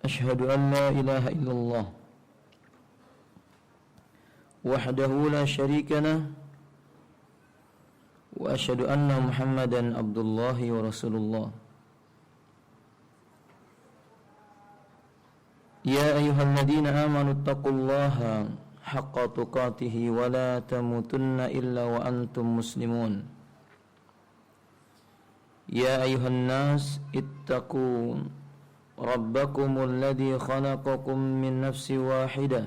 أشهد أن لا إله إلا الله وحده لا شريك له وأشهد أن محمدا عبد الله ورسول الله يا أيها الذين آمنوا اتقوا الله حق تقاته ولا تموتن إلا وأنتم مسلمون يا أيها الناس اتقوا ربكم الذي خلقكم من نفس واحدة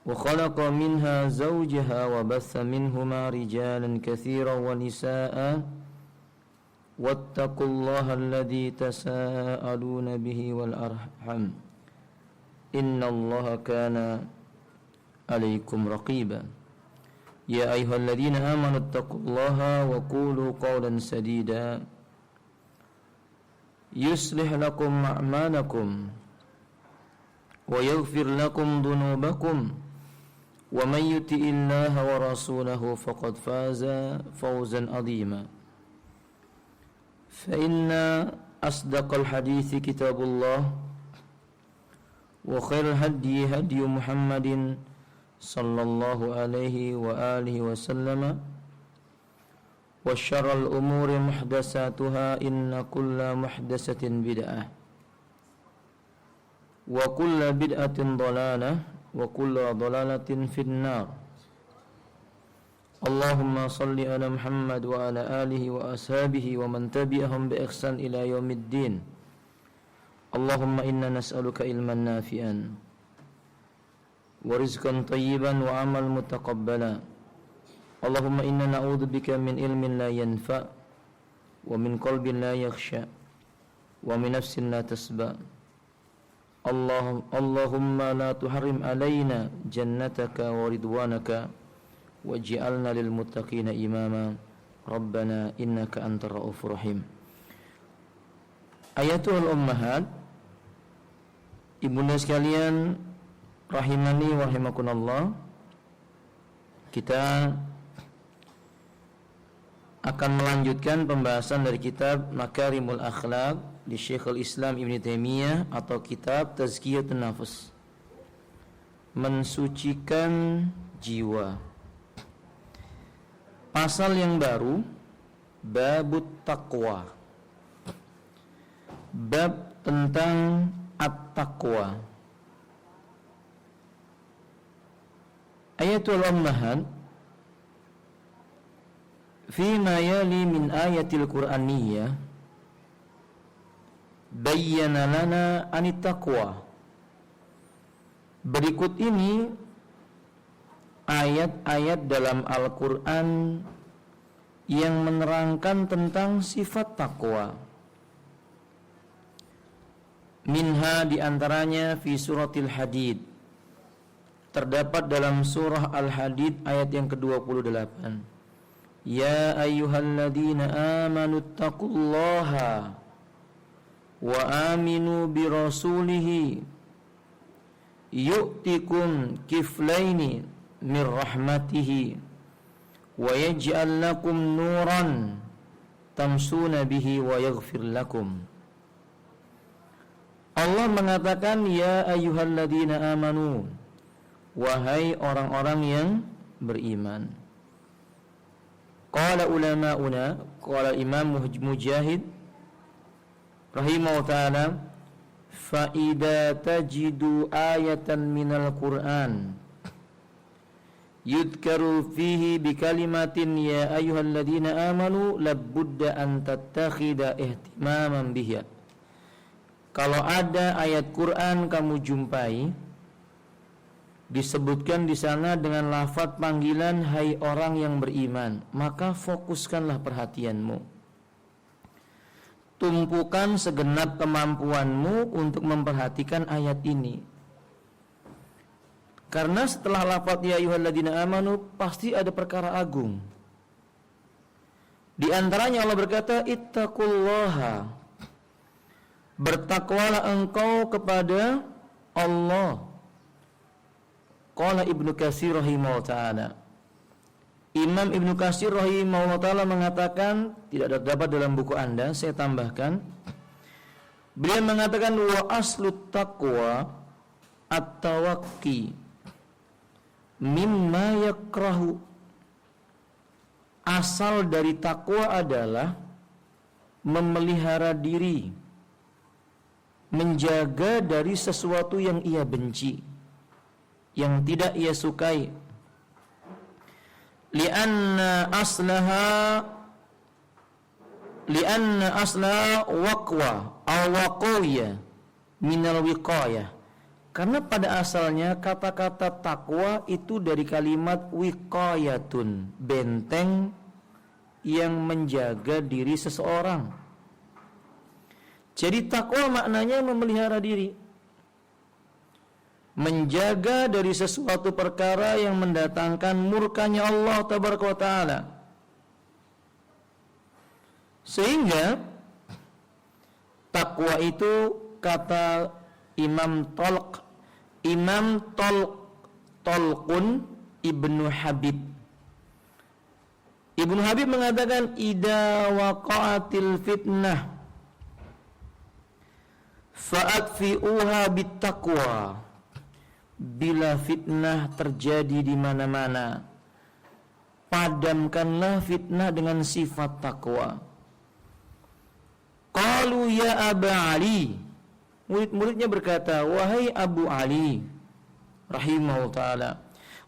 وخلق منها زوجها وبث منهما رجالا كثيرا ونساء واتقوا الله الذي تساءلون به والأرحام إن الله كان عليكم رقيبا يا أيها الذين آمنوا اتقوا الله وقولوا قولا سديدا يصلح لكم أعمالكم ويغفر لكم ذنوبكم ومن يطع الله ورسوله فقد فاز فوزا عظيما فإن أصدق الحديث كتاب الله وخير الهدي هدي محمد صلى الله عليه وآله وسلم وشر الأمور محدثاتها إن كل محدثة بدعة وكل بدعة ضلالة وكل ضلالة في النار اللهم صل على محمد وعلى آله وأصحابه ومن تبعهم بإحسان إلى يوم الدين اللهم إنا نسألك علما نافعا ورزقا طيبا وعمل متقبلا اللهم إنا نعوذ بك من علم لا ينفع ومن قلب لا يخشى ومن نفس لا تشبع اللهم لا تحرم علينا جنتك ورضوانك واجعلنا للمتقين إماما ربنا إنك أنت الرؤوف الرحيم. Ayatul ummahat, ibunda sekalian rahimani wa rahimakumullah, kita akan melanjutkan pembahasan dari kitab Makarimul Akhlaq di Syekhul Islam Ibn Taimiyah atau kitab Tazkiyatun Nafs, mensucikan jiwa. Pasal yang baru, babut taqwa, bab tentang at-taqwa. Ayatul ummahat fima yali min ayatil qur'aniyah bayyana lana anit taqwa. Berikut ini ayat-ayat dalam Al-Quran yang menerangkan tentang sifat taqwa. Minha diantaranya fi suratil Hadid, terdapat dalam surah Al-Hadid ayat yang ke-28. Ya ayyuhalladzina amanu taqullaha wa aminu birasulihi yu'tikum kiflaini min rahmatihi wa yaj'al lakum nuran tamsuna bihi wa yaghfir lakum. Allah mengatakan ya ayyuhalladzina amanu, wahai orang-orang yang beriman. Qala ulama'una, qala Imam Mujahid rahimahullah ta'ala, fa idza tajidu ayatan minal Qur'an yudkaru fihi bi kalimatin ya ayyuhalladzina amanu labudda an tattakhida ihtimaman biha. Kalau ada ayat Quran kamu jumpai disebutkan di sana dengan lafaz panggilan hai orang yang beriman, maka fokuskanlah perhatianmu. Tumpukan segenap kemampuanmu untuk memperhatikan ayat ini. Karena setelah lafaz ya ayyuhalladzina amanu pasti ada perkara agung. Di antaranya Allah berkata ittaqullaha, bertakwalah engkau kepada Allah. Qala Ibnu Katsir rahimahullah ta'ala, Imam Ibnu Katsir rahimahullah ta'ala mengatakan, tidak terdapat dalam buku Anda, saya tambahkan, Beliau mengatakan wa aslut taqwa at-tawaqqi mimma yakrahu. Asal dari takwa adalah memelihara diri, menjaga dari sesuatu yang ia benci, yang tidak ia sukai. Lianna aslaha waqwa aw waqawiyah minal wiqayah. Karena pada asalnya kata-kata takwa itu dari kalimat wiqayatun, benteng yang menjaga diri seseorang. Jadi takwa maknanya memelihara diri, menjaga dari sesuatu perkara yang mendatangkan murkanya Allah tabaraka wa taala. Sehingga takwa itu kata Imam Talqun Ibnu Habib. Ibnu Habib mengatakan idza waqa'atil fitnah fa'atfi'uha bittaqwa. Bila fitnah terjadi di mana-mana, padamkanlah fitnah dengan sifat takwa. Qalu ya Aba Ali, murid-muridnya berkata, wahai Abu Ali rahimahullah ta'ala,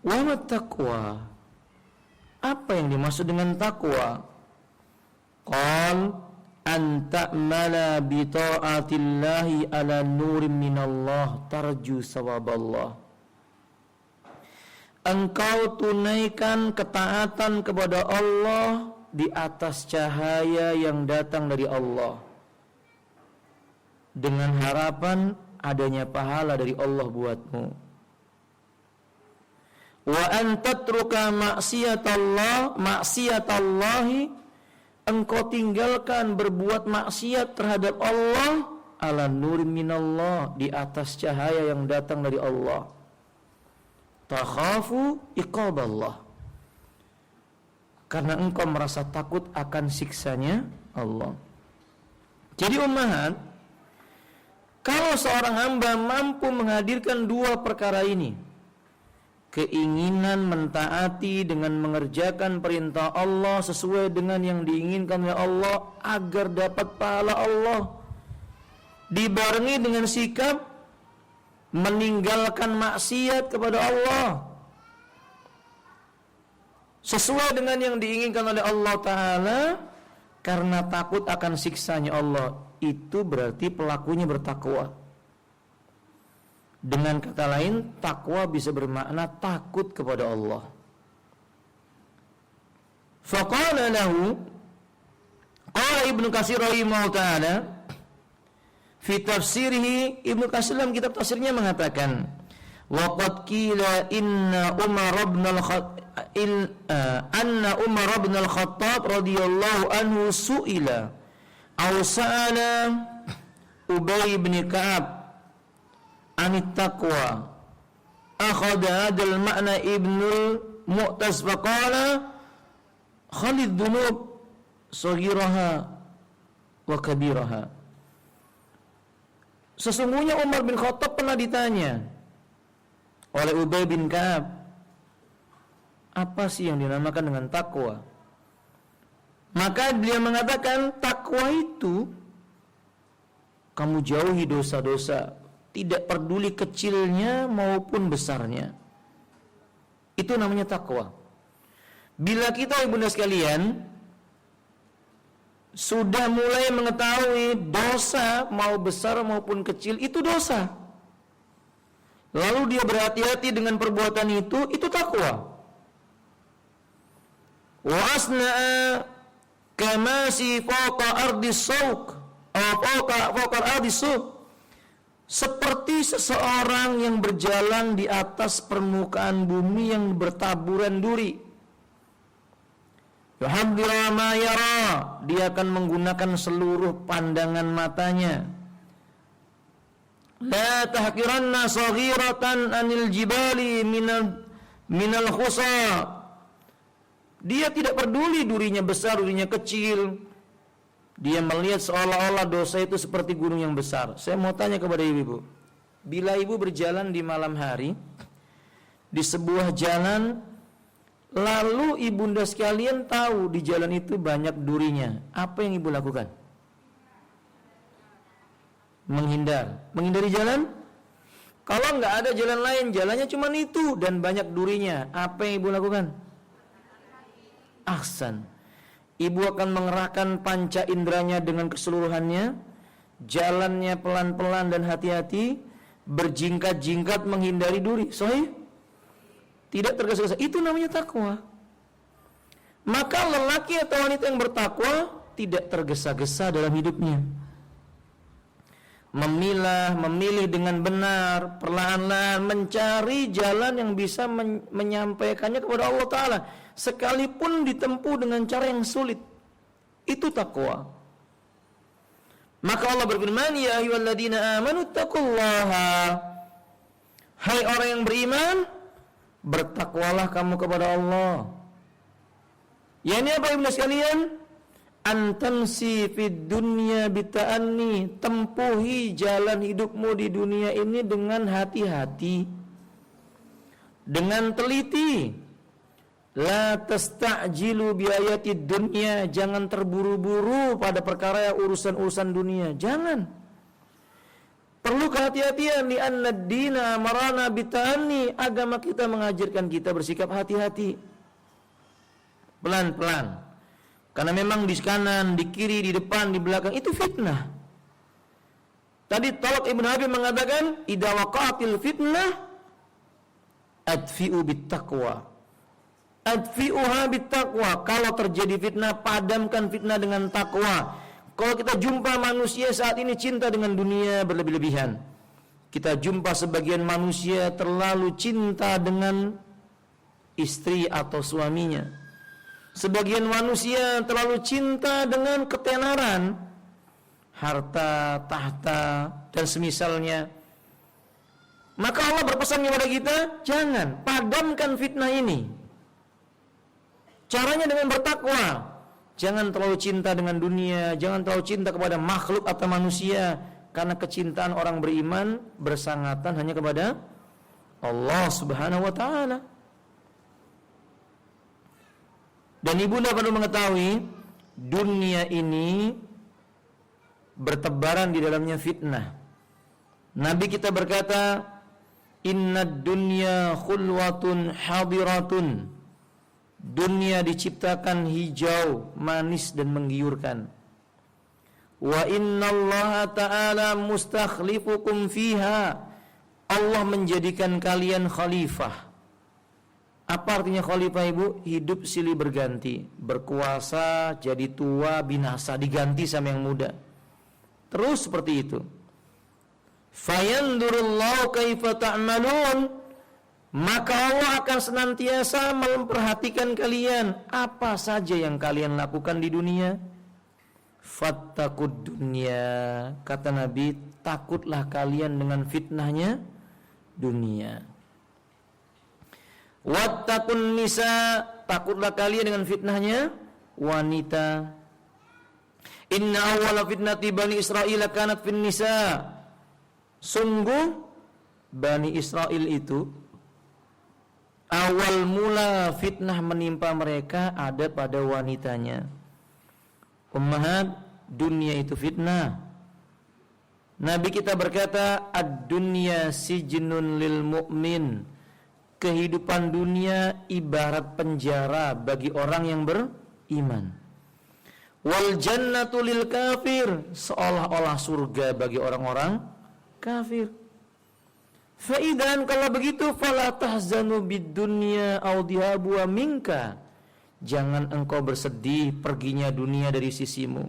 wa ma taqwa, apa yang dimaksud dengan takwa? Qal an ta'mala bi ta'atillahi ala nurin minallah tarju sawaballah. Engkau tunaikan ketaatan kepada Allah di atas cahaya yang datang dari Allah, dengan harapan adanya pahala dari Allah buatmu. Wa an tatruka maksiatallahi, engkau tinggalkan berbuat maksiat terhadap Allah ala nurin minallah, di atas cahaya yang datang dari Allah. Takhafu iqaballah, karena engkau merasa takut akan siksanya Allah. Jadi ummahat, kalau seorang hamba mampu menghadirkan dua perkara ini, keinginan mentaati dengan mengerjakan perintah Allah sesuai dengan yang diinginkan oleh Allah agar dapat pahala Allah, dibarengi dengan sikap meninggalkan maksiat kepada Allah sesuai dengan yang diinginkan oleh Allah Ta'ala karena takut akan siksanya Allah, itu berarti pelakunya bertakwa. Dengan kata lain, takwa bisa bermakna takut kepada Allah. Faqala lahu, qala Ibnu Katsir rahimahullah ta'ala fi tafsirihi, Ibnu Katsir dalam kitab tafsirnya mengatakan, waqad qila inna Umar bin al-Khattab radhiyallahu anhu su'ila aw sa'ala Ubay bin Ka'ab anit taqwa, akhadha hadal ma'na Ibnul Mu'taz faqala khalid dhunub saghiraha wa kabiraha. Sesungguhnya Umar bin Khattab pernah ditanya oleh Ubay bin Ka'ab, apa sih yang dinamakan dengan takwa? Maka dia mengatakan, takwa itu kamu jauhi dosa-dosa, tidak peduli kecilnya maupun besarnya. Itu namanya takwa. Bila kita ibunda sekalian sudah mulai mengetahui dosa mau besar maupun kecil itu dosa, lalu dia berhati-hati dengan perbuatan itu takwa. Wa asna'a kama si fawqa ardis suq fawqa ardis suq, seperti seseorang yang berjalan di atas permukaan bumi yang bertaburan duri. Yuhaddira ma yara, dia akan menggunakan seluruh pandangan matanya. La tahqiranna saghiratan anil jibali minal khusa, dia tidak peduli durinya besar, durinya kecil, Dia melihat seolah-olah dosa itu seperti gunung yang besar. Saya mau tanya kepada ibu-ibu, bila ibu berjalan di malam hari di sebuah jalan, lalu ibunda sekalian tahu di jalan itu banyak durinya, apa yang ibu lakukan? Menghindari jalan. Kalau nggak ada jalan lain, jalannya cuma itu dan banyak durinya, apa yang ibu lakukan? Ahsan. Ibu akan mengerahkan panca inderanya dengan keseluruhannya, jalannya pelan-pelan dan hati-hati, berjingkat-jingkat menghindari duri. Sahih? Tidak tergesa-gesa. Itu namanya takwa. Maka lelaki atau wanita yang bertakwa tidak tergesa-gesa dalam hidupnya. Memilih dengan benar, perlahan-lahan mencari jalan yang bisa menyampaikannya kepada Allah Ta'ala, sekalipun ditempuh dengan cara yang sulit. Itu takwa. Maka Allah berfirman, ya ayyuhalladzina amanu taqullaha. Hai orang yang beriman, bertakwalah kamu kepada Allah. Ya, ini apa ibu sekalian? Antamsi fid dunya bita'anni, tempuhi jalan hidupmu di dunia ini dengan hati-hati, dengan teliti. La tasta'jilu biayati dunya, jangan terburu-buru pada perkara urusan-urusan dunia, jangan. Perlu kehati-hatian, li anna ad-dina amarana bita'anni, agama kita mengajarkan kita bersikap hati-hati, pelan-pelan. Karena memang di kanan, di kiri, di depan, di belakang itu fitnah. Tadi Talq Ibn Habib mengatakan, idza waqa'atil fitnah adfi'u bittaqwa. Adfi'uha bittaqwa. Kalau terjadi fitnah, padamkan fitnah dengan takwa. Kalau kita jumpa manusia saat ini cinta dengan dunia berlebih-lebihan. Kita jumpa sebagian manusia terlalu cinta dengan istri atau suaminya. Sebagian manusia terlalu cinta dengan ketenaran, harta, tahta, dan semisalnya. Maka Allah berpesan kepada kita, jangan, padamkan fitnah ini. Caranya dengan bertakwa. Jangan terlalu cinta dengan dunia, jangan terlalu cinta kepada makhluk atau manusia, karena kecintaan orang beriman bersangatan hanya kepada Allah Subhanahu wa ta'ala. Dan ibunda perlu mengetahui, dunia ini bertebaran di dalamnya fitnah. Nabi kita berkata, innad dunya khulwatun hadiratun. Dunia diciptakan hijau, manis dan menggiurkan. Wa innallaha ta'ala mustakhlifukum fiha. Allah menjadikan kalian khalifah. Apa artinya khalifah ibu? Hidup silih berganti, berkuasa, jadi tua, binasa, diganti sama yang muda. Terus seperti itu. Fayandurullahu kaifa ta'malun. Maka Allah akan senantiasa memperhatikan kalian, apa saja yang kalian lakukan di dunia. Fattaqud dunya, kata Nabi, takutlah kalian dengan fitnahnya dunia. Wattaqun nisa, takutlah kalian dengan fitnahnya wanita. Inna awwala fitnati Bani Israil kanat fin nisa. Sungguh Bani Israel itu awal mula fitnah menimpa mereka ada pada wanitanya. Ummahat, dunia itu fitnah. Nabi kita berkata, ad-dunya sijnun lil mu'min. Kehidupan dunia ibarat penjara bagi orang yang beriman. Wal jannatu lil kafir, seolah-olah surga bagi orang-orang kafir. Faidan, kalau begitu, fala tahzanu bid dunya aw dihabu minka. Jangan engkau bersedih perginya dunia dari sisimu.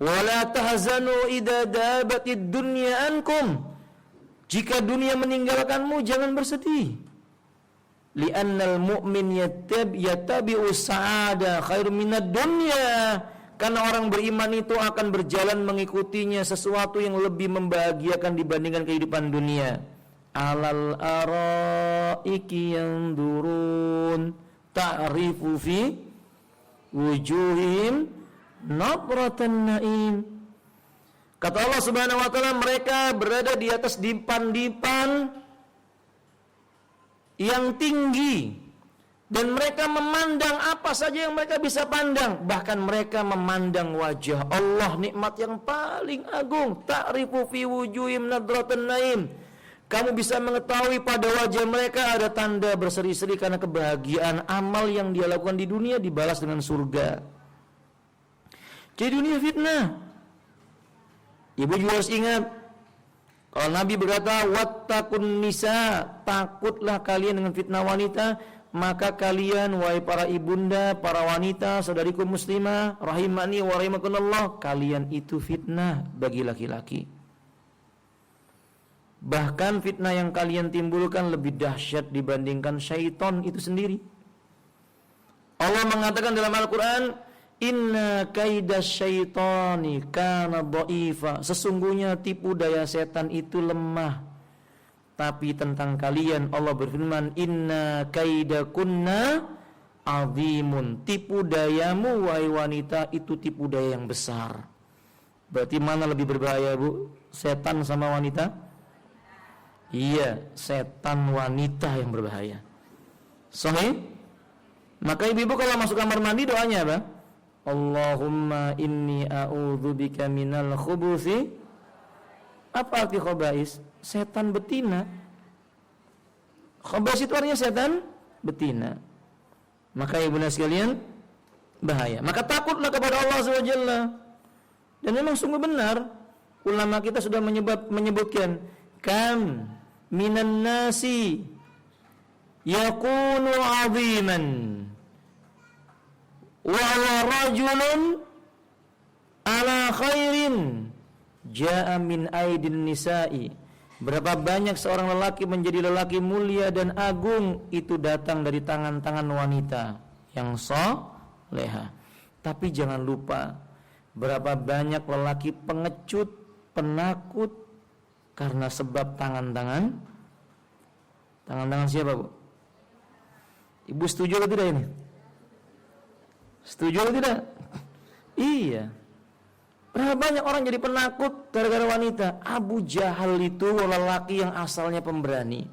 Wala tahzanu idza dabatid dunya ankum. Jika dunia meninggalkanmu, jangan bersedih. Li'annal mu'min yattabi'u sa'ada khairum minad dunya. Karena orang beriman itu akan berjalan mengikutinya sesuatu yang lebih membahagiakan dibandingkan kehidupan dunia. Alal araiki yanzurun ta'rifu fi wujuhihim nadratan na'im. Kata Allah Subhanahu wa taala, mereka berada di atas dipan-dipan yang tinggi dan mereka memandang apa saja yang mereka bisa pandang, bahkan mereka memandang wajah Allah, nikmat yang paling agung. Ta'rifu fi wujuhim nadratan na'im. Kamu bisa mengetahui pada wajah mereka ada tanda berseri-seri karena kebahagiaan. Amal yang dia lakukan di dunia dibalas dengan surga. Jadi dunia fitnah. Ibu juga harus ingat, kalau Nabi berkata wattaqun nisa, takutlah kalian dengan fitnah wanita, maka kalian wahai para ibunda, para wanita, saudariku muslimah, rahimani wa rahimakumullah, kalian itu fitnah bagi laki-laki. Bahkan fitnah yang kalian timbulkan lebih dahsyat dibandingkan syaitan itu sendiri. Allah mengatakan dalam Al-Quran, inna kaidas syaitani kana dha'ifa. Sesungguhnya tipu daya setan itu lemah. Tapi tentang kalian Allah berfirman, inna kaidakunna azimun. Tipu dayamu wahai wanita itu tipu daya yang besar. Berarti mana lebih berbahaya, Bu? Setan sama wanita? Iya, setan wanita yang berbahaya. Sahih? Maka ibu-ibu kalau masuk kamar mandi doanya apa? Allahumma inni a'udzubika minal khubuthi. Apa arti khobais? Setan betina. Khobais itu artinya setan betina. Maka ibu sekalian, bahaya. Maka takutlah kepada Allah SWT. Dan memang sungguh benar, ulama kita sudah menyebutkan, kam minan nasi yakunu aziman wa rajulun ala khairin jaa min aidin nisa'i. Berapa banyak seorang lelaki menjadi lelaki mulia dan agung itu datang dari tangan-tangan wanita yang soleha. Tapi jangan lupa, berapa banyak lelaki pengecut, penakut karena sebab tangan-tangan siapa, Bu? Ibu setuju atau tidak ini? Setuju atau tidak? Iya. Berapa banyak orang jadi penakut gara-gara wanita? Abu Jahal itu lelaki yang asalnya pemberani.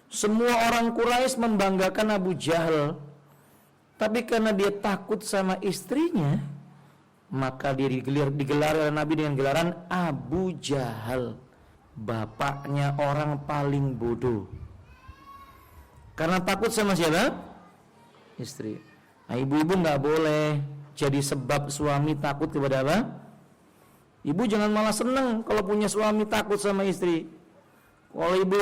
Semua orang Quraisy membanggakan Abu Jahal. Tapi karena dia takut sama istrinya, maka dia digelar oleh Nabi dengan gelaran Abu Jahal, bapaknya orang paling bodoh. Karena takut sama siapa? Istri. Nah, ibu-ibu nggak boleh jadi sebab suami takut kepada apa? Ibu jangan malah senang kalau punya suami takut sama istri. Kalau ibu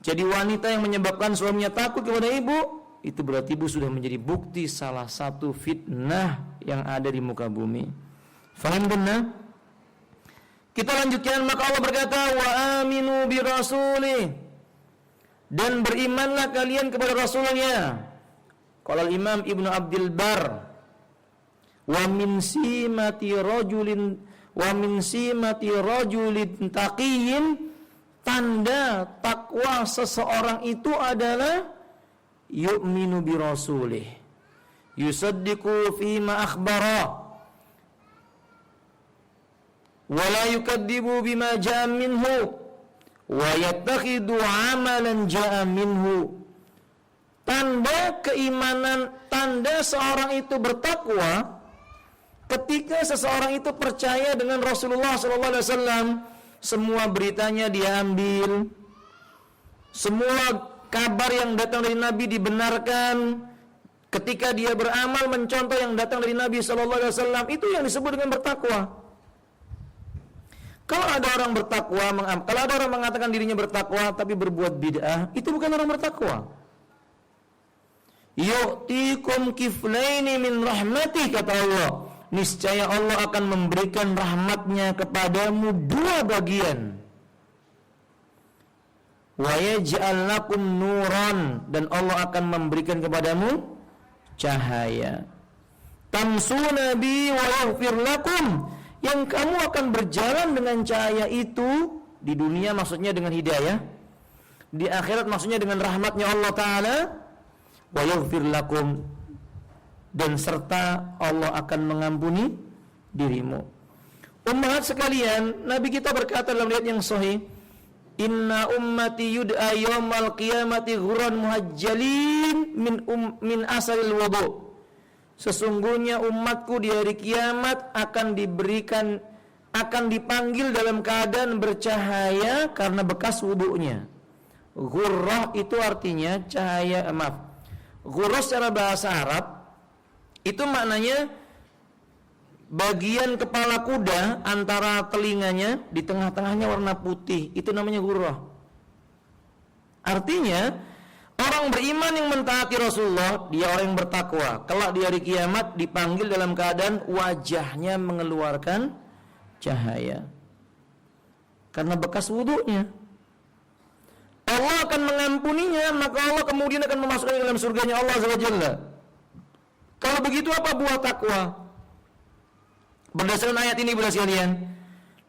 jadi wanita yang menyebabkan suaminya takut kepada ibu, itu berarti ibu sudah menjadi bukti salah satu fitnah yang ada di muka bumi. Faham benar? Kita lanjutkan, maka Allah berkata, wa aminu bi rasulih, dan berimanlah kalian kepada rasulnya. Qala Imam Ibnu Abdul Bar, wa min simati rajulin taqiyyin, tanda takwa seseorang itu adalah yu'minu bi rasulih, yusaddiqu fima akhbara wala yukadzibu bima ja'a minhu wa yattakhidu amalan ja'a minhu. Tanda keimanan, tanda seorang itu bertakwa ketika seseorang itu percaya dengan Rasulullah SAW. Semua beritanya dia ambil, semua kabar yang datang dari Nabi dibenarkan. Ketika dia beramal mencontoh yang datang dari Nabi SAW, itu yang disebut dengan bertakwa. Kalau ada orang bertakwa, kalau ada orang mengatakan dirinya bertakwa tapi berbuat bid'ah, itu bukan orang bertakwa. Yu'tikum kiflaini min rahmatih, kata Allah. Niscaya Allah akan memberikan rahmatnya kepadamu dua bagian. Wa yaj'al lakum nuran, dan Allah akan memberikan kepadamu cahaya. Tamsuna bi wa yaghfir lakum, yang kamu akan berjalan dengan cahaya itu di dunia, maksudnya dengan hidayah, di akhirat maksudnya dengan rahmatnya Allah Ta'ala. Wa yaghfir lakum, dan serta Allah akan mengampuni dirimu. Ummahat sekalian, Nabi kita berkata dalam riwayat yang sahih, inna ummati yud'a yaumal qiyamati ghurran muhajjalin min asaril wudu. Sesungguhnya umatku di hari kiamat akan dipanggil dalam keadaan bercahaya karena bekas wudunya. Ghurrah itu artinya cahaya, ghurrah secara bahasa Arab itu maknanya bagian kepala kuda antara telinganya di tengah-tengahnya warna putih, itu namanya ghurrah. Artinya orang beriman yang mentaati Rasulullah, dia orang yang bertakwa, kelak di hari kiamat dipanggil dalam keadaan wajahnya mengeluarkan cahaya karena bekas wudunya. Allah akan mengampuninya, maka Allah kemudian akan memasukkan ke dalam surganya Allah Azza wa Jalla. Kalau begitu apa buah takwa? Berdasarkan ayat ini Bunda sekalian,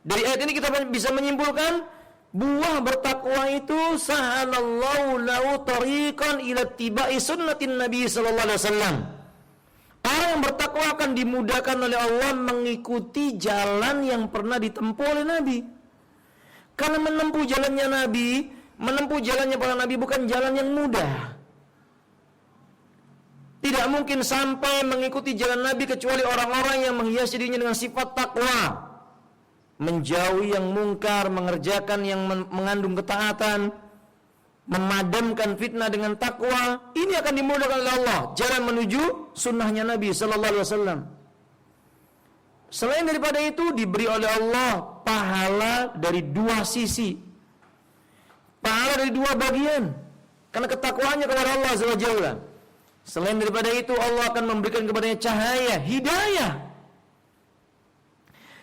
dari ayat ini kita bisa menyimpulkan buah bertakwa itu sahalallahu lahu tariqan ila tibai sunnatin Nabi sallallahu alaihi wasallam. Orang yang bertakwa akan dimudahkan oleh Allah mengikuti jalan yang pernah ditempuh oleh Nabi. Karena menempuh jalannya Nabi, menempuh jalannya para Nabi bukan jalan yang mudah. Tidak mungkin sampai mengikuti jalan Nabi kecuali orang-orang yang menghiasi dirinya dengan sifat takwa, menjauhi yang mungkar, mengerjakan yang mengandung ketaatan, memadamkan fitnah dengan takwa. Ini akan dimudahkan oleh Allah jalan menuju sunnahnya Nabi sallallahu alaihi wasallam. Selain daripada itu diberi oleh Allah pahala dari dua sisi, pahala dari dua bagian karena ketakwaannya kepada Allah azza wa jalla. Selain daripada itu Allah akan memberikan kepadanya cahaya, hidayah.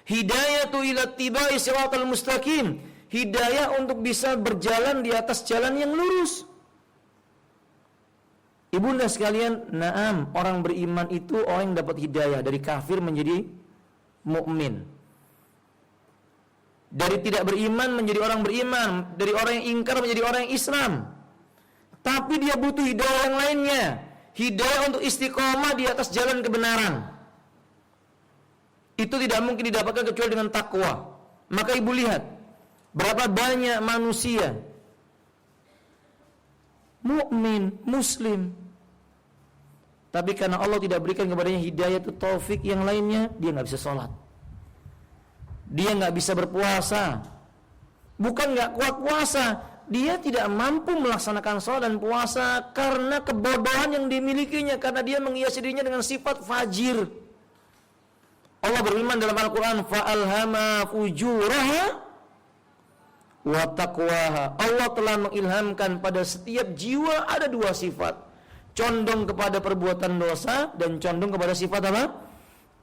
Hidayatu ila tibai siratal mustaqim. Hidayah untuk bisa berjalan di atas jalan yang lurus. Ibunda sekalian, na'am, orang beriman itu orang yang dapat hidayah dari kafir menjadi mukmin. Dari tidak beriman menjadi orang beriman, dari orang yang ingkar menjadi orang yang Islam. Tapi dia butuh hidayah yang lainnya. Hidayah untuk istiqomah di atas jalan kebenaran. Itu tidak mungkin didapatkan kecuali dengan takwa. Maka ibu lihat berapa banyak manusia mukmin, muslim, tapi karena Allah tidak berikan kepadanya hidayah atau taufik yang lainnya, dia nggak bisa sholat, dia nggak bisa berpuasa. Bukan nggak kuat puasa, dia tidak mampu melaksanakan sholat dan puasa karena kebodohan yang dimilikinya, karena dia menghiasi dirinya dengan sifat fajir. Allah berfirman dalam Al-Quran, fa'alhama fujuraha wa taqwaha. Allah telah mengilhamkan pada setiap jiwa ada dua sifat, condong kepada perbuatan dosa dan condong kepada sifat apa?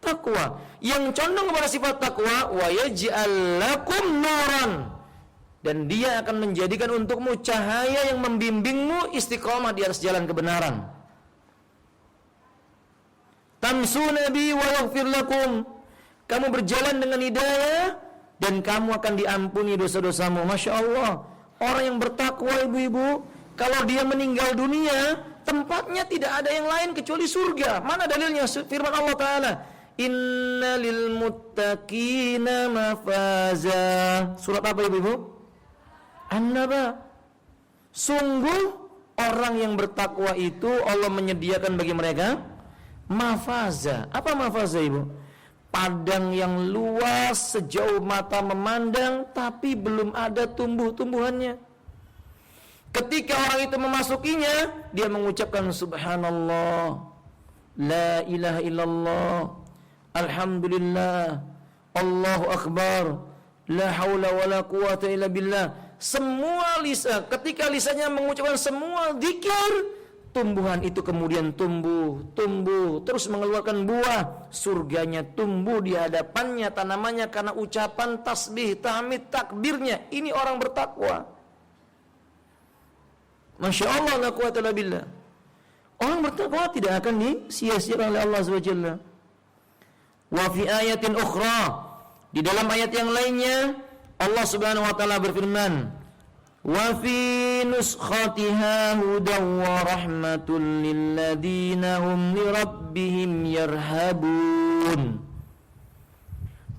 Takwa. Yang condong kepada sifat takwa, wa yaj'al lakum nuran, dan dia akan menjadikan untukmu cahaya yang membimbingmu istiqomah di atas jalan kebenaran. Tamsuna bi wa yaghfir lakum, kamu berjalan dengan hidayah dan kamu akan diampuni dosa-dosamu. Masya Allah, orang yang bertakwa ibu-ibu, kalau dia meninggal dunia, tempatnya tidak ada yang lain kecuali surga. Mana dalilnya? Firman Allah Ta'ala, inna lil muttaqina mafaza. Surat apa ibu-ibu? An-Naba. Sungguh orang yang bertakwa itu Allah menyediakan bagi mereka mafaza. Apa mafaza ibu? Padang yang luas sejauh mata memandang, tapi belum ada tumbuh-tumbuhannya. Ketika orang itu memasukinya, dia mengucapkan subhanallah, la ilaha illallah, alhamdulillah, Allahu akbar, la haula wala quwata illa billah. Semua lisan, ketika lisannya mengucapkan semua zikir, tumbuhan itu kemudian tumbuh, terus mengeluarkan buah. Surganya tumbuh di hadapannya, tanamannya, karena ucapan tasbih, tahmid, takbirnya. Ini orang bertakwa. Masya Allah, la quwata illa billah. Orang bertakwa tidak akan disia-siakan oleh Allah SWT. Wa fi ayatin ukhra, di dalam ayat yang lainnya Allah Subhanahu wa taala berfirman, Wa fi nuskhatiha hudaw wa rahmatul lilladzina hum li rabbihim yarhabun.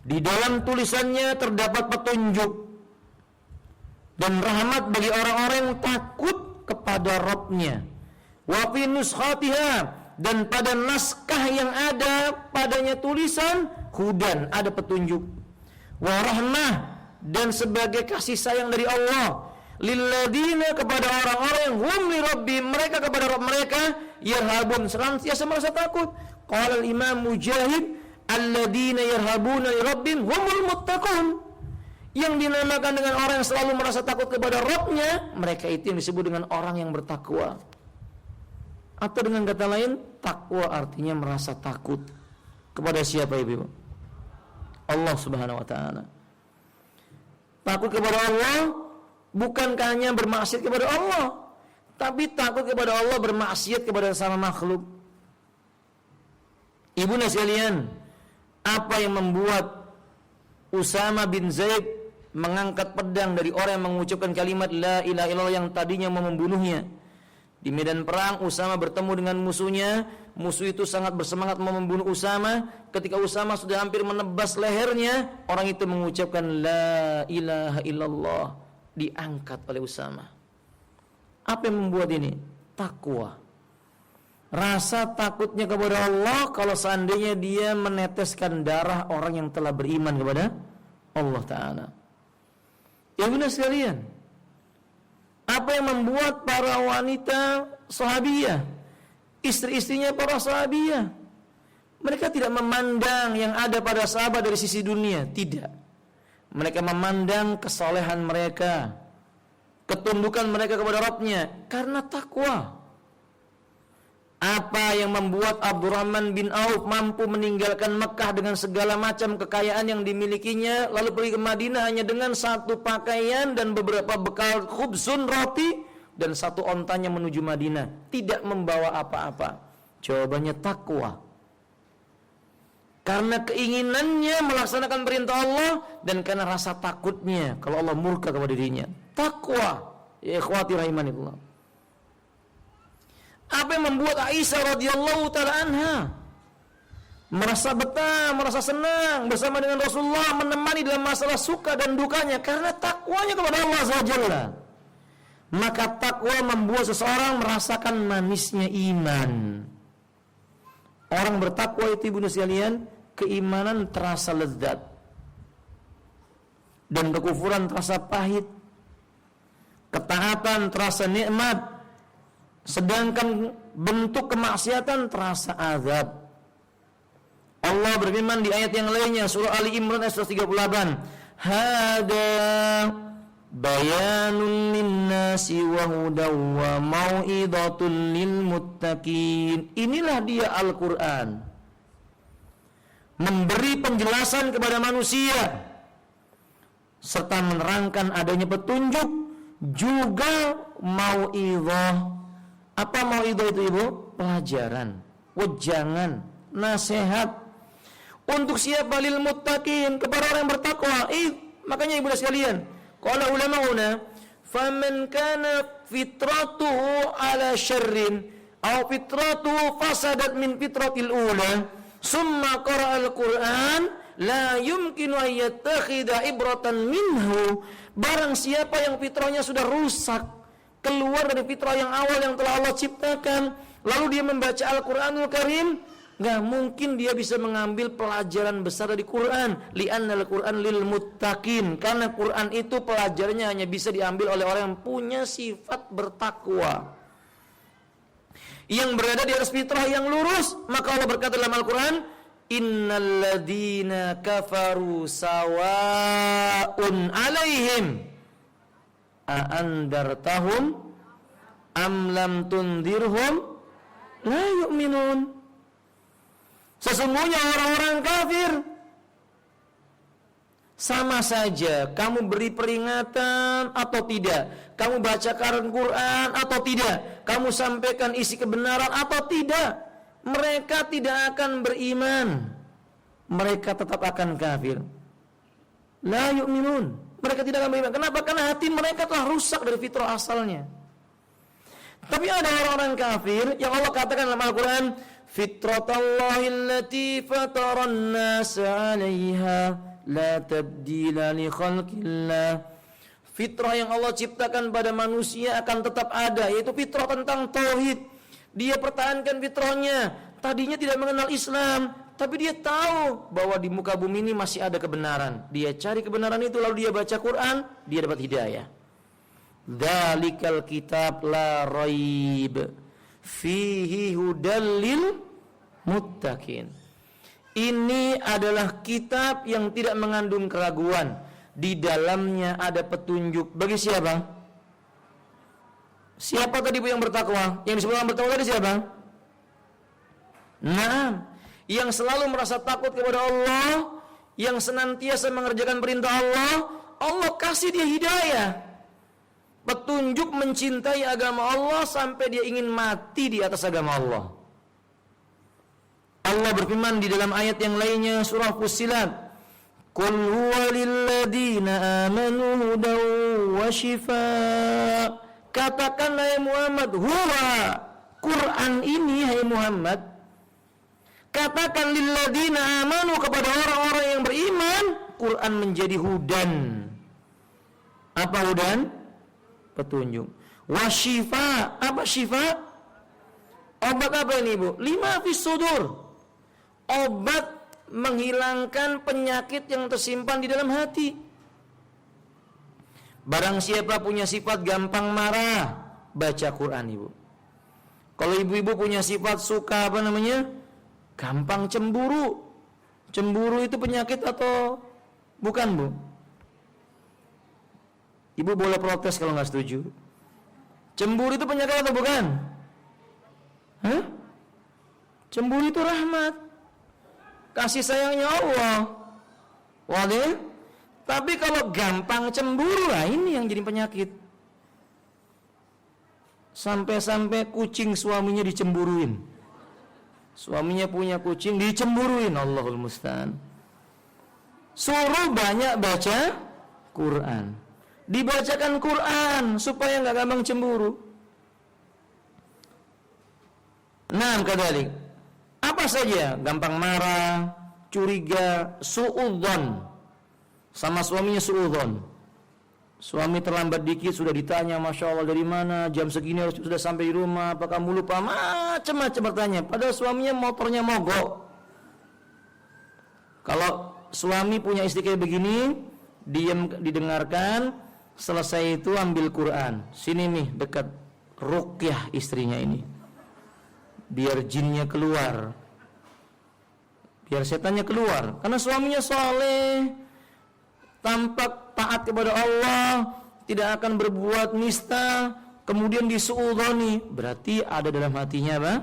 Di dalam tulisannya terdapat petunjuk dan rahmat bagi orang-orang yang takut kepada Rabb-nya. Wa fi nuskhatiha, dan pada naskah yang ada padanya tulisan hudan, ada petunjuk. Wa rahmah, dan sebagai kasih sayang dari Allah. Lilladzina, kepada orang-orang yang hum li rabbihim, mereka kepada Rabb mereka yarhabun, senantiasa merasa takut. Qala al-Imam Mujahid, alladzina yarhabuna li rabbihim humul muttaqun. Yang dinamakan dengan orang yang selalu merasa takut kepada Rabb-nya, mereka itu yang disebut dengan orang yang bertakwa. Atau dengan kata lain, takwa artinya merasa takut kepada siapa, Ibu? Allah Subhanahu wa taala. Takut kepada Allah bukan hanya bermaksiat kepada Allah, tapi takut kepada Allah bermaksiat kepada sama makhluk. Ibu sekalian, apa yang membuat Usama bin Zaid mengangkat pedang dari orang yang mengucapkan kalimat la ilaha illallah yang tadinya mau membunuhnya? Di medan perang Usama bertemu dengan musuhnya. Musuh itu sangat bersemangat mau membunuh Usama. Ketika Usama sudah hampir menebas lehernya, orang itu mengucapkan la ilaha illallah, diangkat oleh Usama. Apa yang membuat ini? Takwa. Rasa takutnya kepada Allah kalau seandainya dia meneteskan darah orang yang telah beriman kepada Allah Ta'ala. Ya benar sekalian, apa yang membuat para wanita sahabiyah, istri-istrinya para sahabiyah, mereka tidak memandang yang ada pada sahabat dari sisi dunia, tidak. Mereka memandang kesolehan mereka, ketundukan mereka kepada Rabb-nya, karena takwa. Apa yang membuat Abdurrahman bin Auf mampu meninggalkan Mekah dengan segala macam kekayaan yang dimilikinya, lalu pergi ke Madinah hanya dengan satu pakaian dan beberapa bekal khubzun, roti, dan satu ontanya menuju Madinah, tidak membawa apa-apa? Jawabannya takwa. Karena keinginannya melaksanakan perintah Allah dan karena rasa takutnya kalau Allah murka kepada dirinya. Takwa, ya ikhwati rahimanillah. Apa yang membuat Aisyah radhiyallahu taala anha merasa betah, merasa senang bersama dengan Rasulullah, menemani dalam masalah suka dan dukanya? Karena takwanya kepada Allah Azza wa Jalla. Maka takwa membuat seseorang merasakan manisnya iman. Orang bertakwa itu, ibu sekalian, keimanan terasa lezat dan kekufuran terasa pahit. Ketaatan terasa nikmat, sedangkan bentuk kemaksiatan terasa azab. Allah berfirman di ayat yang lainnya, surah Ali Imran ayat 138, hada bayanun linnasi wa hudaw wa mau'idatul lil muttaqin. Inilah dia Al-Quran, memberi penjelasan kepada manusia serta menerangkan adanya petunjuk, juga mau'idah. Apa mau'idah itu, Ibu? Pelajaran, wejangan, nasihat. Untuk siapa? Lil muttaqin, kepada orang yang bertakwa. Makanya Ibu sekalian, qala ulama'una, faman kana fitratuhu ala syarrin aw fitratuhu fasadat min fitratil ula summa qara'a al-Qur'an la yumkinu an yattakhidha ibratan minhu. Barang siapa yang fitrahnya sudah rusak, keluar dari fitrah yang awal yang telah Allah ciptakan, lalu dia membaca Al-Quranul Karim, gak mungkin dia bisa mengambil pelajaran besar dari Quran. Li'annal Quran lil muttaqin, karena Quran itu pelajarannya hanya bisa diambil oleh orang yang punya sifat bertakwa, yang berada di atas fitrah yang lurus. Maka Allah berkata dalam Al-Quran, innal ladzina kafaru sawa'un alaihim a'andartahum am lam tundirhum la yu'minun. Sesungguhnya orang-orang kafir sama saja kamu beri peringatan atau tidak, kamu bacakan Quran atau tidak, kamu sampaikan isi kebenaran atau tidak, mereka tidak akan beriman, mereka tetap akan kafir. La yu'minun, Mereka tidak akan beriman. Kenapa? Karena hati mereka telah rusak dari fitrah asalnya. Tapi ada orang-orang kafir yang Allah katakan dalam Al-Quran, fitratallahi allati fataran nasa 'alaiha la tabdila li khalqillah. Fitrah yang Allah ciptakan pada manusia akan tetap ada, yaitu fitrah tentang tauhid. Dia pertahankan fitrahnya. Tadinya tidak mengenal Islam, tapi dia tahu bahwa di muka bumi ini masih ada kebenaran. Dia cari kebenaran itu, lalu dia baca Quran, dia dapat hidayah. Dzalikal kitab la raib fihi hudal lil muttaqin. Ini adalah kitab yang tidak mengandung keraguan. Di dalamnya ada petunjuk bagi siapa? Siapa tadi Bu yang bertakwa? Yang disebut orang bertakwa tadi siapa? Nah, yang selalu merasa takut kepada Allah, yang senantiasa mengerjakan perintah Allah, Allah kasih dia hidayah, petunjuk mencintai agama Allah sampai dia ingin mati di atas agama Allah. Allah berfirman di dalam ayat yang lainnya, surah Fussilat, Qul huwa lilladzina amanu hudaw wa shifaa. Katakanlah ya Muhammad, huwa, Quran ini hai Muhammad, katakan lilladzina amanu, kepada orang-orang yang beriman, Quran menjadi hudan. Apa hudan? Petunjuk. Wa shifa, apa shifa? Obat apa ini Bu? Lima fis sudur. Obat menghilangkan penyakit yang tersimpan di dalam hati. Barang siapa punya sifat gampang marah, baca Quran Ibu. Kalau ibu-ibu punya sifat suka gampang cemburu. Cemburu itu penyakit atau bukan Bu? Ibu boleh protes kalau nggak setuju. Cemburu itu penyakit atau bukan? Hah? Cemburu itu rahmat, kasih sayangnya Allah. Waduh. Tapi kalau gampang cemburu, lah ini yang jadi penyakit. Sampai-sampai kucing suaminya dicemburuin. Suaminya punya kucing dicemburuin, Allahul musta'an. Suruh banyak baca Quran. Dibacakan Quran supaya enggak gampang cemburu. Nah, kadalik. Apa saja gampang marah, curiga, suudzon. Sama suaminya suudzon. Suami terlambat dikit sudah ditanya, Masya Allah dari mana, jam segini harus sudah sampai di rumah, apa kamu lupa, macam-macam bertanya. Padahal suaminya motornya mogok. Kalau suami punya istri kayak begini, diam, didengarkan, selesai itu ambil Quran. Sini nih dekat ruqyah istrinya ini, biar jinnya keluar, biar setannya keluar. Karena suaminya soleh, tampak taat kepada Allah, tidak akan berbuat nista, kemudian disuudzoni, berarti ada dalam hatinya apa?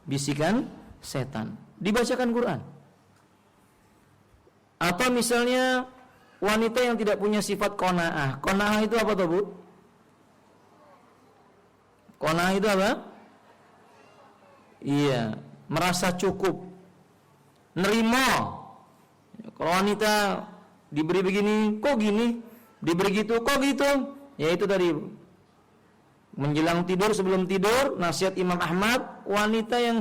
Bisikan setan. Dibacakan Quran. Atau misalnya wanita yang tidak punya sifat qanaah. Qanaah itu apa tuh Bu? Qanaah itu apa? Iya, merasa cukup, nerima. Kalau wanita diberi begini, kok gini, diberi gitu, kok gitu. Ya itu tadi, menjelang tidur, sebelum tidur, nasihat Imam Ahmad, wanita yang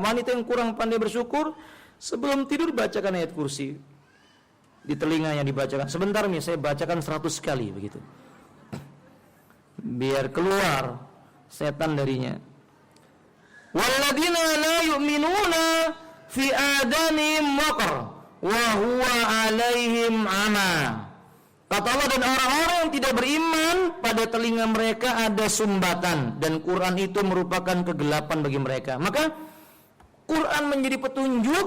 wanita yang kurang pandai bersyukur, sebelum tidur bacakan ayat kursi di telinganya, dibacakan. Sebentar nih, saya bacakan 100 kali begitu, biar keluar setan darinya. Walladzina la yu'minuna fi adanihim waqr wa huwa alaihim ama. Kata Allah, dan orang-orang yang tidak beriman, pada telinga mereka ada sumbatan, dan Quran itu merupakan kegelapan bagi mereka. Maka Quran menjadi petunjuk,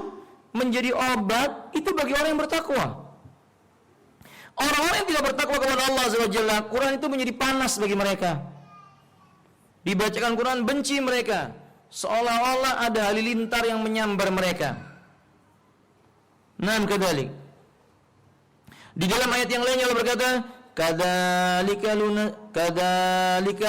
menjadi obat, itu bagi orang yang bertakwa. Orang-orang yang tidak bertakwa kepada Allah SWT, Quran itu menjadi panas bagi mereka. Dibacakan Quran, benci mereka, seolah-olah ada halilintar yang menyambar mereka. Naam kadzalik. Di dalam ayat yang lainnya Allah berkata, kadzalika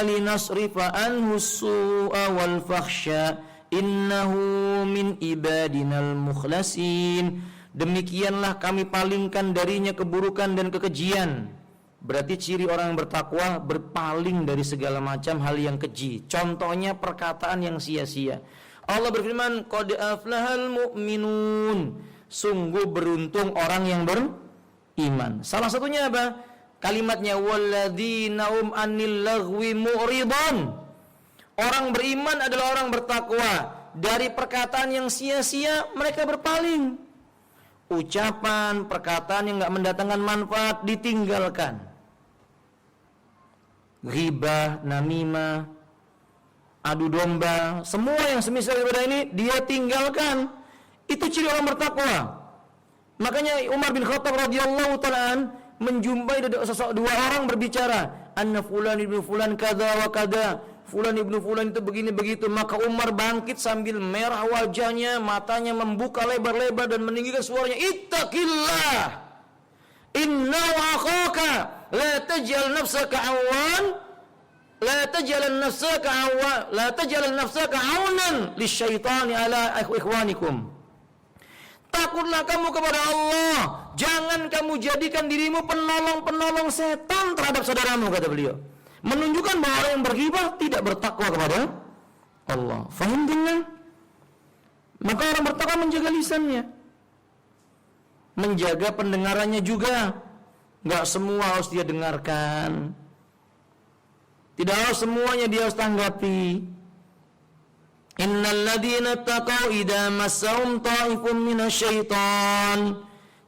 linasrifa anhu su'a wal fakhsya innahu min ibadinal mukhlasin. Demikianlah kami palingkan darinya keburukan dan kekejian. Berarti ciri orang yang bertakwa berpaling dari segala macam hal yang keji. Contohnya perkataan yang sia-sia. Allah berfirman, qad aflahal mu'minun. Sungguh beruntung orang yang beriman. Salah satunya apa? Kalimatnya walladzina hum 'anil lagwi mu'ridun. Orang beriman adalah orang bertakwa. Dari perkataan yang sia-sia mereka berpaling. Ucapan, perkataan yang enggak mendatangkan manfaat ditinggalkan. Ghibah, namimah, adu domba, semua yang semisal daripada ini dia tinggalkan. Itu ciri orang bertakwa. Makanya Umar bin Khattab radhiyallahu ta'ala menjumpai dua orang berbicara, anna fulan ibnu fulan kada wa kada, fulan ibnu fulan itu begini begitu. Maka Umar bangkit sambil merah wajahnya, matanya membuka lebar-lebar dan meninggikan suaranya, ittaqillah inna akhaka la taj'al nafsaka awan la taj'al nafsaka awanan lisyaitani ala ikhwanikum. Takutlah kamu kepada Allah. Jangan kamu jadikan dirimu penolong-penolong setan terhadap saudaramu, kata beliau. Menunjukkan bahwa orang yang berghibah tidak bertakwa kepada Allah. Faham dengan? Maka orang bertakwa menjaga lisannya, menjaga pendengarannya juga. Enggak semua harus dia dengarkan. Tidak harus semuanya dia harus tanggapi. Innal ladzina taqaw idza massahum ta'ifun minasyaitan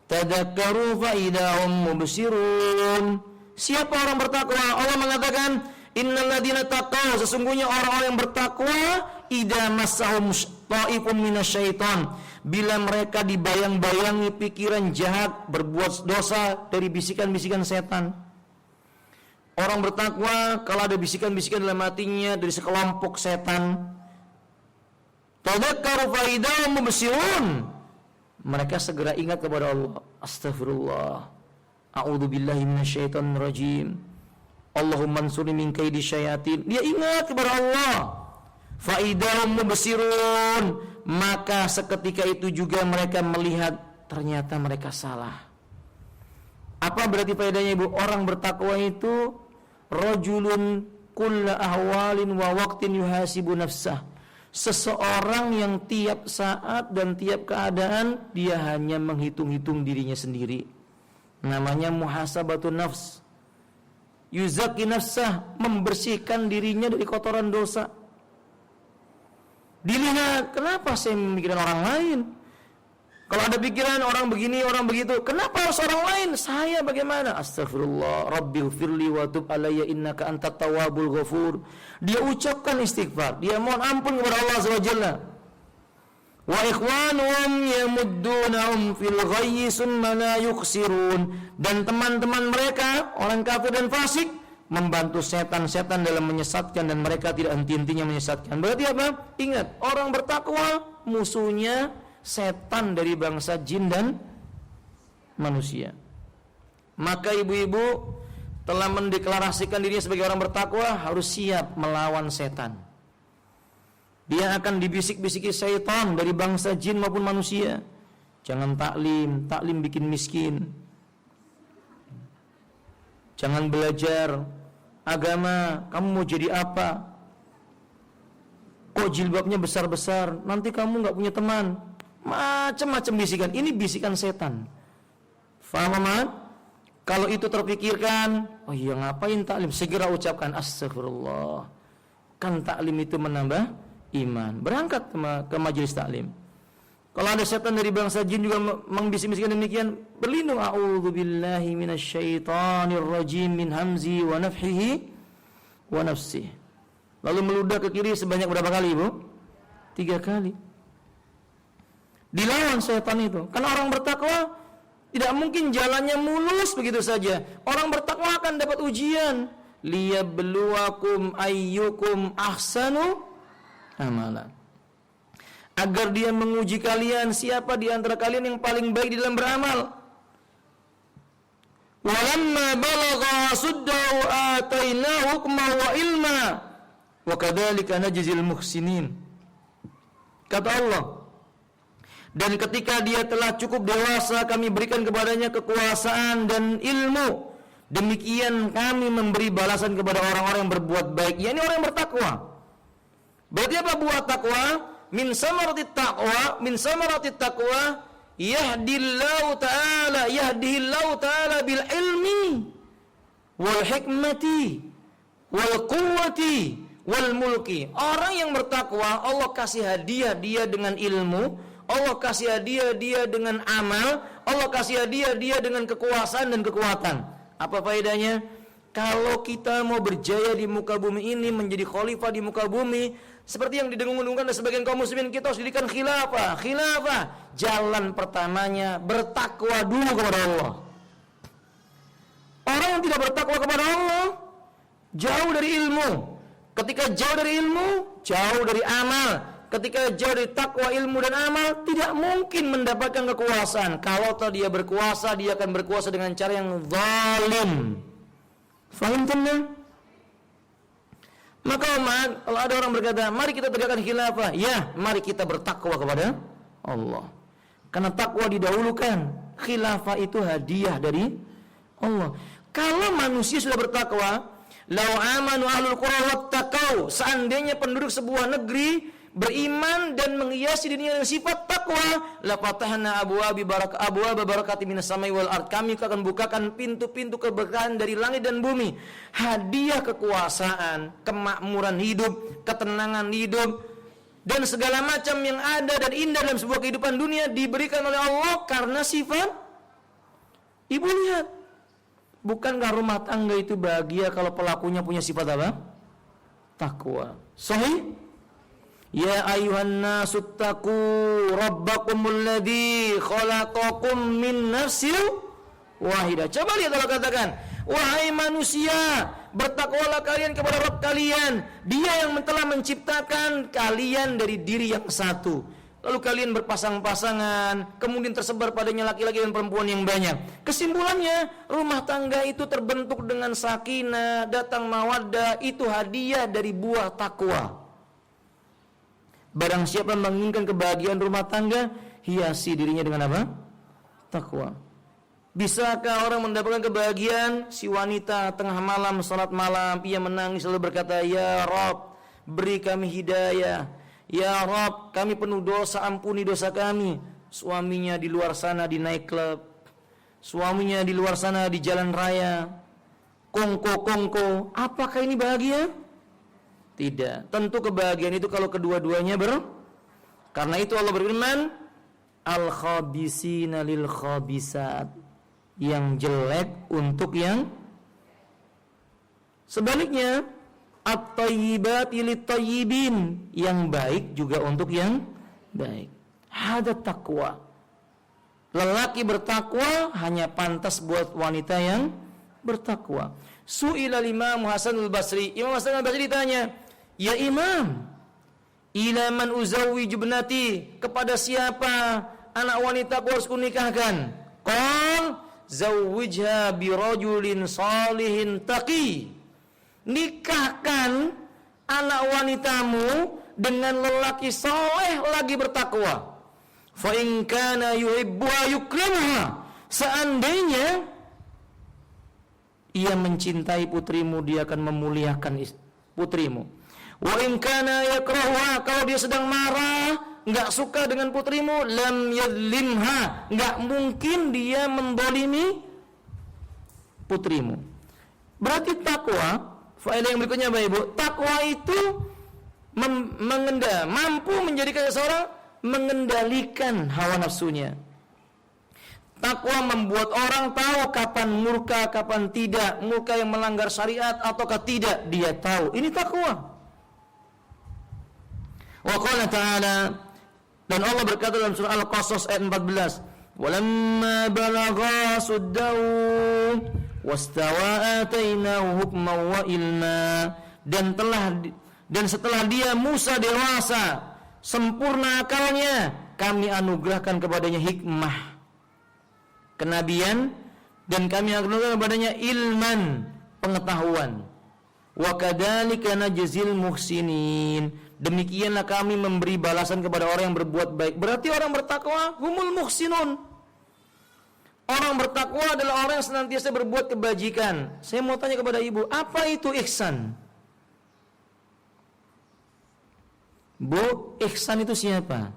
tadakkaru fa idza hum mubsirun. Siapa orang bertakwa? Allah mengatakan innal ladzina taqaw, sesungguhnya orang-orang yang bertakwa, idza massahum ta'ifun minasyaitan, bila mereka dibayang-bayangi pikiran jahat, berbuat dosa dari bisikan-bisikan setan. Orang bertakwa kalau ada bisikan-bisikan dalam hatinya dari sekelompok setan, tadakkaru fa idza hum mubsirun, mereka segera ingat kepada Allah. Astagfirullah, a'udzubillahi minasyaitonir rajim, Allahumma ansurni min kaidi syayatin. Dia ingat kepada Allah. Fa idza hum mubsirun, maka seketika itu juga mereka melihat ternyata mereka salah. Apa berarti faedahnya, Ibu? Orang bertakwa itu rajulun kulla ahwalin wa waqtin yuhasibu nafsah. Seseorang yang tiap saat dan tiap keadaan dia hanya menghitung-hitung dirinya sendiri. Namanya muhasabatun nafs. Yuzaki nafsah, membersihkan dirinya dari kotoran dosa. Dilihat, kenapa saya memikirkan orang lain? Kalau ada pikiran orang begini, orang begitu, kenapa harus orang lain? Saya bagaimana? Astaghfirullah, Rabbighfirli wa tub alayya innaka antat tawwabul ghafur. Dia ucapkan istighfar, dia mohon ampun kepada Allah SWT. Wa ikhwanuhum yamuddunahum fil ghayyi summa la yuqsirun. Dan teman-teman mereka, orang kafir dan fasik, membantu setan-setan dalam menyesatkan, dan mereka tidak henti-hentinya menyesatkan. Berarti apa? Ingat, orang bertakwa musuhnya setan dari bangsa jin dan manusia. Maka ibu-ibu telah mendeklarasikan dirinya sebagai orang bertakwa, harus siap melawan setan. Dia akan dibisik-bisiki setan dari bangsa jin maupun manusia. Jangan taklim, taklim bikin miskin. Jangan belajar agama, kamu mau jadi apa? Kok jilbabnya besar-besar, nanti kamu gak punya teman. Macam-macam bisikan. Ini bisikan setan. Faham, Ahmad? Kalau itu terpikirkan, oh iya ngapain taklim? Segera ucapkan astagfirullah. Kan taklim itu menambah iman. Berangkat ke majelis taklim. Kalau ada setan dari bangsa jin juga membisik-bisikkan demikian, berlindung, a'udzubillahi minasyaitonir rajim min hamzi wa nafthihi wa nafsihi. Lalu meludah ke kiri sebanyak berapa kali, Ibu? 3 kali. Dilawan setan itu. Karena orang bertakwa tidak mungkin jalannya mulus begitu saja. Orang bertakwa akan dapat ujian. Liyabluwakum ayyukum ahsanu amalan. Agar dia menguji kalian, siapa di antara kalian yang paling baik di dalam beramal. Walamma balagha suddahu atainahu hukma wa ilma wa kadzalika najzil muhsinin. Kata Allah, dan ketika dia telah cukup dewasa, kami berikan kepadanya kekuasaan dan ilmu. Demikian kami memberi balasan kepada orang-orang yang berbuat baik, yakni orang yang bertakwa. Berarti apa buah takwa? Min samaratit taqwa yahdihillahu ta'ala bil ilmi wal hikmati wal quwwati wal mulki. Orang yang bertakwa Allah kasih hadiah dia dengan ilmu, Allah kasih hadiah dia dengan amal, Allah kasih hadiah dia dengan kekuasaan dan kekuatan. Apa faedahnya? Kalau kita mau berjaya di muka bumi ini, menjadi khalifah di muka bumi, seperti yang didengung-dengungkan oleh sebagian kaum muslimin, kita harus dirikan khilafah. Jalan pertamanya bertakwa dulu kepada Allah. Orang yang tidak bertakwa kepada Allah jauh dari ilmu. Ketika jauh dari ilmu, jauh dari amal. Ketika jauh dari takwa, ilmu dan amal, tidak mungkin mendapatkan kekuasaan. Kalau dia berkuasa, dia akan berkuasa dengan cara yang zalim. Faham tenang? Maka kalau ada orang berkata, mari kita tegakkan khilafah, ya, mari kita bertakwa kepada Allah. Karena takwa didahulukan. Khilafah itu hadiah dari Allah. Kalau manusia sudah bertakwa, lau amanu ahlul qura wattaqau, seandainya penduduk sebuah negeri beriman dan menghiasi dirinya dengan sifat takwa, la fatahna abwaaba barakati minas samai wal ard, kami akan bukakan pintu-pintu keberkahan dari langit dan bumi. Hadiah kekuasaan, kemakmuran hidup, ketenangan hidup, dan segala macam yang ada dan indah dalam sebuah kehidupan dunia diberikan oleh Allah karena sifat. Ibu lihat, bukankah rumah tangga itu bahagia kalau pelakunya punya sifat apa? Takwa. Sahih? Ya ayuhan nasu taqu rabbakumul ladzi khalaqakum min nafsin wahidah. Coba lihat Allah katakan, wahai manusia, bertakwalah kalian kepada Rabb kalian. Dia yang telah menciptakan kalian dari diri yang satu. Lalu kalian berpasang-pasangan, kemudian tersebar padanya laki-laki dan perempuan yang banyak. Kesimpulannya, rumah tangga itu terbentuk dengan sakinah, datang mawaddah, itu hadiah dari buah takwa. Barang siapa menginginkan kebahagiaan rumah tangga, hiasi dirinya dengan apa? Takwa. Bisakah orang mendapatkan kebahagiaan? Si wanita tengah malam, salat malam, ia menangis lalu berkata, ya Rabb, beri kami hidayah. Ya Rabb, kami penuh dosa, ampuni dosa kami. Suaminya di luar sana di nightclub, suaminya di luar sana di jalan raya, kongko. Apakah ini bahagia? Tidak. Tentu kebahagiaan itu kalau kedua-duanya Karena itu Allah berfirman, al-khabisina lil khabisat, yang jelek untuk yang sebaliknya, at-tayyibati lit-tayyibin, yang baik juga untuk yang baik. Hada taqwa. Lelaki bertakwa hanya pantas buat wanita yang bertakwa. Su'ila Imam Hasan al-Basri. Imam Hasan al-Basri ditanya, ya Imam, ila man uzawwiju ibnati, kepada siapa anak wanita aku harus kunikahkan? Qal zawwijha bi rajulin salihin taqi. Nikahkan anak wanitamu dengan lelaki saleh lagi bertakwa. Fa in kana yuhibbuha yukrimuha, seandainya ia mencintai putrimu, dia akan memuliakan putrimu. Wa in kana yakrahuha, kalau dia sedang marah, enggak suka dengan putrimu, lam yadlimha, enggak mungkin dia mendolimi putrimu. Berarti takwa, faedah yang berikutnya Bapak Ibu, takwa itu mampu menjadikan seseorang mengendalikan hawa nafsunya. Takwa membuat orang tahu kapan murka, kapan tidak. Murka yang melanggar syariat ataukah tidak, dia tahu. Ini takwa. Wa qala ta'ala, dan Allah berkata dalam surah Al-Qasas ayat 14, walamma balagha suddahu wastawa atainahu hukman wa ilma, dan setelah dia Musa dewasa, sempurna akalnya, kami anugerahkan kepadanya hikmah, kenabian, dan kami anugerahkan kepadanya ilman, pengetahuan. Wa kadzalika najzil muhsinin, demikianlah kami memberi balasan kepada orang yang berbuat baik. Berarti orang bertakwa humul muhsinun, Orang bertakwa adalah orang yang senantiasa berbuat kebajikan. Saya mau tanya kepada ibu, apa itu ihsan? Bu, ihsan itu siapa?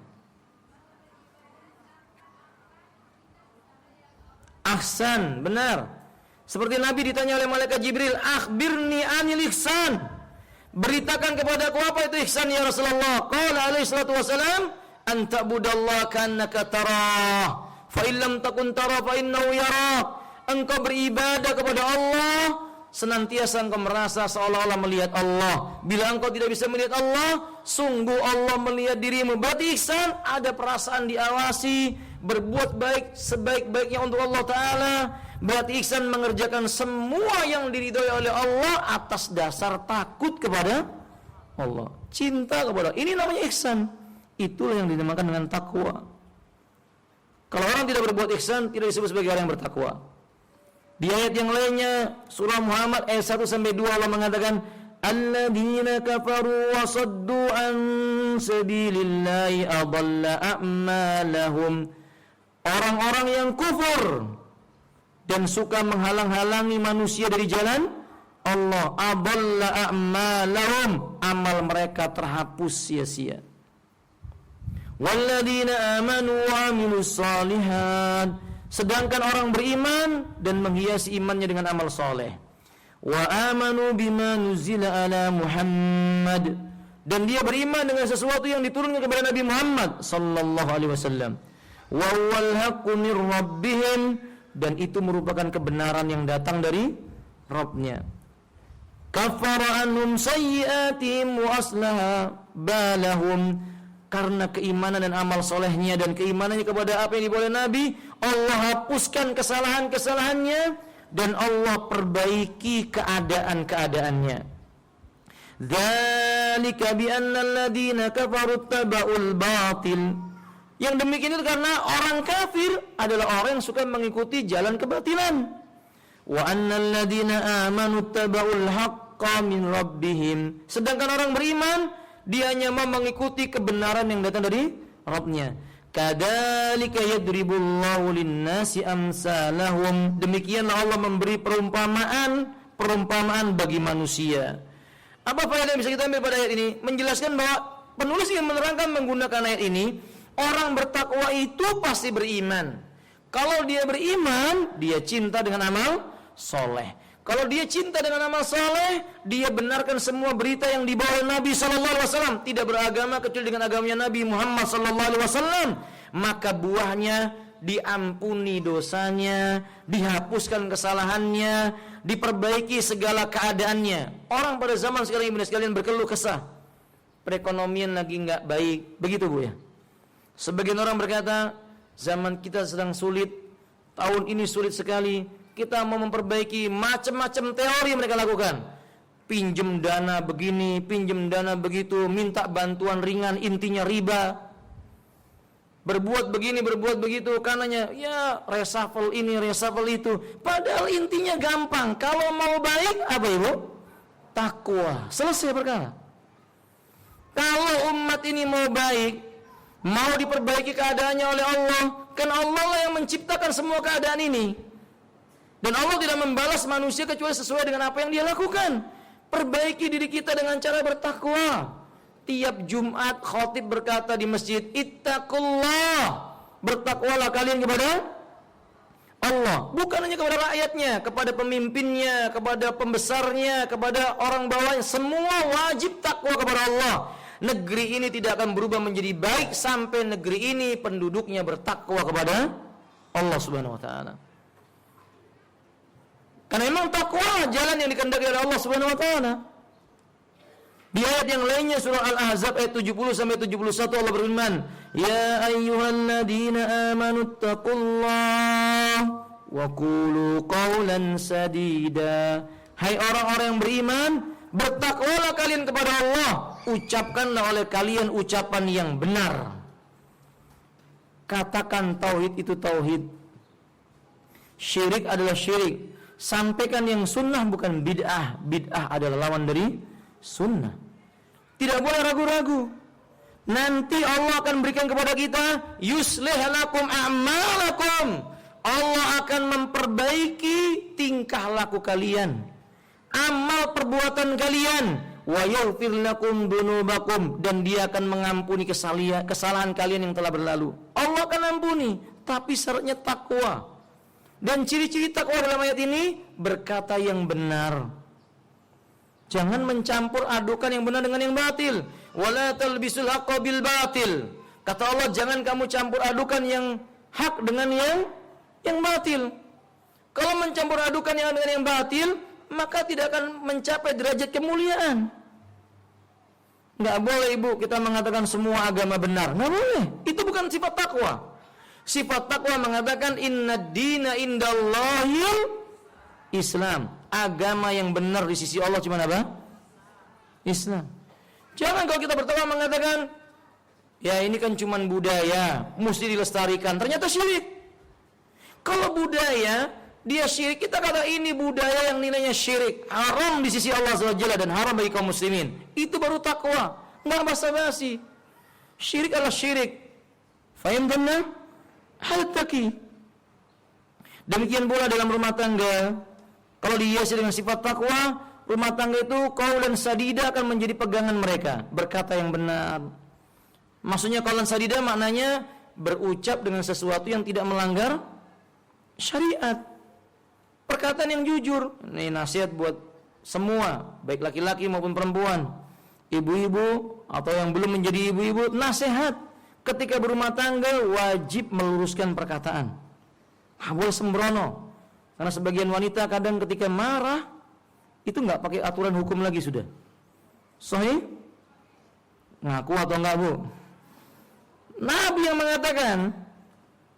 Ahsan, benar. Seperti Nabi ditanya oleh malaikat Jibril, akhbirni anil ihsan. Beritakan kepadaku apa itu ihsan ya Rasulullah. Qala alaihi salatu wasalam, an ta'budallaha ka'annaka tarah, fa in lam takun tara fa innahu yarak. Engkau beribadah kepada Allah senantiasa engkau merasa seolah-olah melihat Allah. Bila engkau tidak bisa melihat Allah, sungguh Allah melihat dirimu. Berarti ihsan ada perasaan diawasi, berbuat baik sebaik-baiknya untuk Allah Ta'ala. Berarti ihsan mengerjakan semua yang diridhoi oleh Allah atas dasar takut kepada Allah, cinta kepada Allah. Ini namanya ihsan. Itulah yang dinamakan dengan takwa. Kalau orang tidak berbuat ihsan, tidak disebut sebagai orang yang bertakwa. Di ayat yang lainnya, surah Muhammad ayat 1-2 Allah mengatakan, alladzina kafaru wa saddu an sabilillahi adalla a'malahum. Orang-orang yang kufur dan suka menghalang-halangi manusia dari jalan Allah, adalla a'malahum, amal mereka terhapus sia-sia. Walladzina amanu wa amilus shalihat, sedangkan orang beriman dan menghiasi imannya dengan amal soleh. Wa amanu bima nuzila ala Muhammad, dan dia beriman dengan sesuatu yang diturunkan kepada Nabi Muhammad sallallahu alaihi wasallam. Wa huwal haqqu mir rabbihim, dan itu merupakan kebenaran yang datang dari Rabb-nya. Kafara anhum sayyi'atihim wa aslaha balahum, karena keimanan dan amal solehnya dan keimanannya kepada apa yang dibawa Nabi, Allah hapuskan kesalahan-kesalahannya dan Allah perbaiki keadaan-keadaannya. Dzalika bi anna alladziina kafaru taba'ul batil. Yang demikian itu karena orang kafir adalah orang yang suka mengikuti jalan kebatilan. Wa anna alladziina aamanu taba'ul haqqa min rabbihim. Sedangkan orang beriman dia hanya mau mengikuti kebenaran yang datang dari Rabb-nya. Kadzalika yadribullahu lin-nasi amsalahum. Demikianlah Allah memberi perumpamaan bagi manusia. Apa faedah yang bisa kita ambil pada ayat ini? Menjelaskan bahwa penulis ingin menerangkan menggunakan ayat ini, orang bertakwa itu pasti beriman. Kalau dia beriman, dia cinta dengan amal soleh. Kalau dia cinta dengan amal soleh, dia benarkan semua berita yang dibawa oleh Nabi SAW. Tidak beragama kecuali dengan agamanya Nabi Muhammad SAW. Maka buahnya diampuni dosanya, dihapuskan kesalahannya, diperbaiki segala keadaannya. Orang pada zaman sekarang ibu sekalian berkeluh kesah, perekonomian lagi nggak baik, begitu Bu ya. Sebagian orang berkata, zaman kita sedang sulit, tahun ini sulit sekali. Kita mau memperbaiki, macam-macam teori mereka lakukan. Pinjem dana begini, pinjem dana begitu, minta bantuan ringan, intinya riba. Berbuat begini, berbuat begitu, karenanya ya reshuffle ini, reshuffle itu. Padahal intinya gampang. Kalau mau baik, apa Ibu? Takwa. Selesai perkara. Kalau umat ini mau baik, mau diperbaiki keadaannya oleh Allah, kan Allah lah yang menciptakan semua keadaan ini. Dan Allah tidak membalas manusia kecuali sesuai dengan apa yang dia lakukan. Perbaiki diri kita dengan cara bertakwa. Tiap Jumat khatib berkata di masjid, ittaqullah, bertakwalah kalian kepada Allah. Bukan hanya kepada rakyatnya, kepada pemimpinnya, kepada pembesarnya, kepada orang bawahnya. Semua wajib takwa kepada Allah. Negeri ini tidak akan berubah menjadi baik sampai negeri ini penduduknya bertakwa kepada Allah Subhanahu wa taala. Karena memang takwa jalan yang dikehendaki oleh Allah Subhanahu wa taala. Di ayat yang lainnya surah Al-Ahzab ayat 70-71 Allah berfirman, "Ya ayyuhalladzina amanu taqullaha wa qulu qawlan sadida." Hai orang-orang yang beriman, bertakwalah kalian kepada Allah, ucapkanlah oleh kalian ucapan yang benar. Katakan tauhid itu tauhid. Syirik adalah syirik. Sampaikan yang sunnah bukan bid'ah. Bid'ah adalah lawan dari sunnah. Tidak boleh ragu-ragu. Nanti Allah akan berikan kepada kita, yuslih lakum a'malakum. Allah akan memperbaiki tingkah laku kalian, amal perbuatan kalian, wa yaghfir lakum dunubakum, dan Dia akan mengampuni kesalahan kalian yang telah berlalu. Allah akan ampuni, tapi syaratnya takwa. Dan ciri-ciri takwa dalam ayat ini berkata yang benar. Jangan mencampur adukan yang benar dengan yang batil. Wala talbisul haqqa bil batil. Kata Allah, jangan kamu campur adukan yang hak dengan yang batil. Kalau mencampur adukan yang dengan yang batil, maka tidak akan mencapai derajat kemuliaan. Enggak boleh ibu kita mengatakan semua agama benar. Enggak boleh. Itu bukan sifat takwa. Sifat takwa mengatakan innad dina indallahil Islam. Agama yang benar di sisi Allah cuma apa? Islam. Jangan kalau kita bertakwa mengatakan ya ini kan cuma budaya, mesti dilestarikan. Ternyata syirik. Kalau budaya dia syirik, kita kata ini budaya yang nilainya syirik, haram di sisi Allah SWT dan haram bagi kaum muslimin. Itu baru takwa, enggak basa-basi. Syirik adalah syirik. Fahim benar? Hal taki. Demikian pula dalam rumah tangga. Kalau dihiasi dengan sifat takwa, rumah tangga itu qaulan sadida akan menjadi pegangan mereka, berkata yang benar. Maksudnya qaulan sadida maknanya berucap dengan sesuatu yang tidak melanggar syariat. Perkataan yang jujur. Ini nasihat buat semua, baik laki-laki maupun perempuan, ibu-ibu atau yang belum menjadi ibu-ibu, nasihat ketika berumah tangga wajib meluruskan perkataan. Boleh sembrono. Karena sebagian wanita kadang ketika marah itu nggak pakai aturan hukum lagi sudah. Sahih? Ngaku atau enggak, Bu? Nabi yang mengatakan,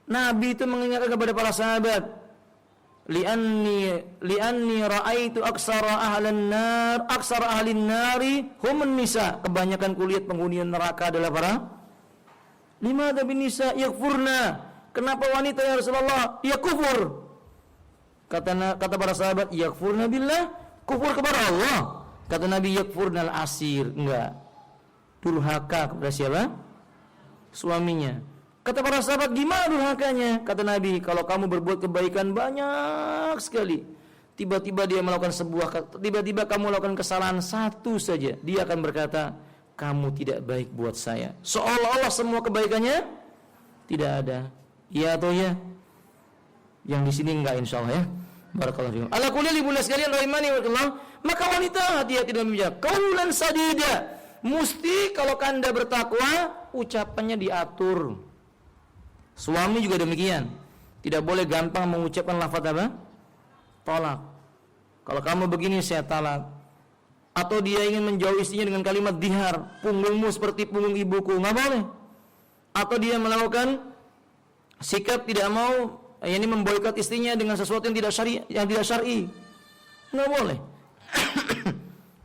Nabi itu mengingatkan kepada para sahabat, li'anni ra'aitu aksara ahlin nari humun nisa. Kebanyakan kulihat penghuni neraka adalah para limadha bin nisa yakfurna. Kenapa wanita ya Rasulullah? Ya kufur. Kata para sahabat, yakfurna billah, kufur kepada Allah. Kata Nabi, yakfurnal asir, enggak, durhaka kepada siapa? Suaminya. Kata para sahabat, gimana durhakanya? Kata Nabi, kalau kamu berbuat kebaikan banyak sekali, tiba-tiba kamu melakukan kesalahan satu saja, dia akan berkata, kamu tidak baik buat saya. Seolah-olah semua kebaikannya tidak ada. Iya atau ya? Yang di sini enggak, insyaallah ya. Barakallahu fiikum. Ala kulli libulas sekalian rahimani wa Allah, maka wanita hati-hati dalam bicara. Qaulan sadida. Mesti kalau Anda bertakwa, ucapannya diatur. Suami juga demikian. Tidak boleh gampang mengucapkan lafaz apa? Talak. Kalau kamu begini saya talak. Atau dia ingin menjauh istrinya dengan kalimat dihar, punggungmu seperti punggung ibuku, enggak boleh. Atau dia melakukan sikap tidak mau, ini memboikot istrinya dengan sesuatu yang tidak syar'i, nggak boleh.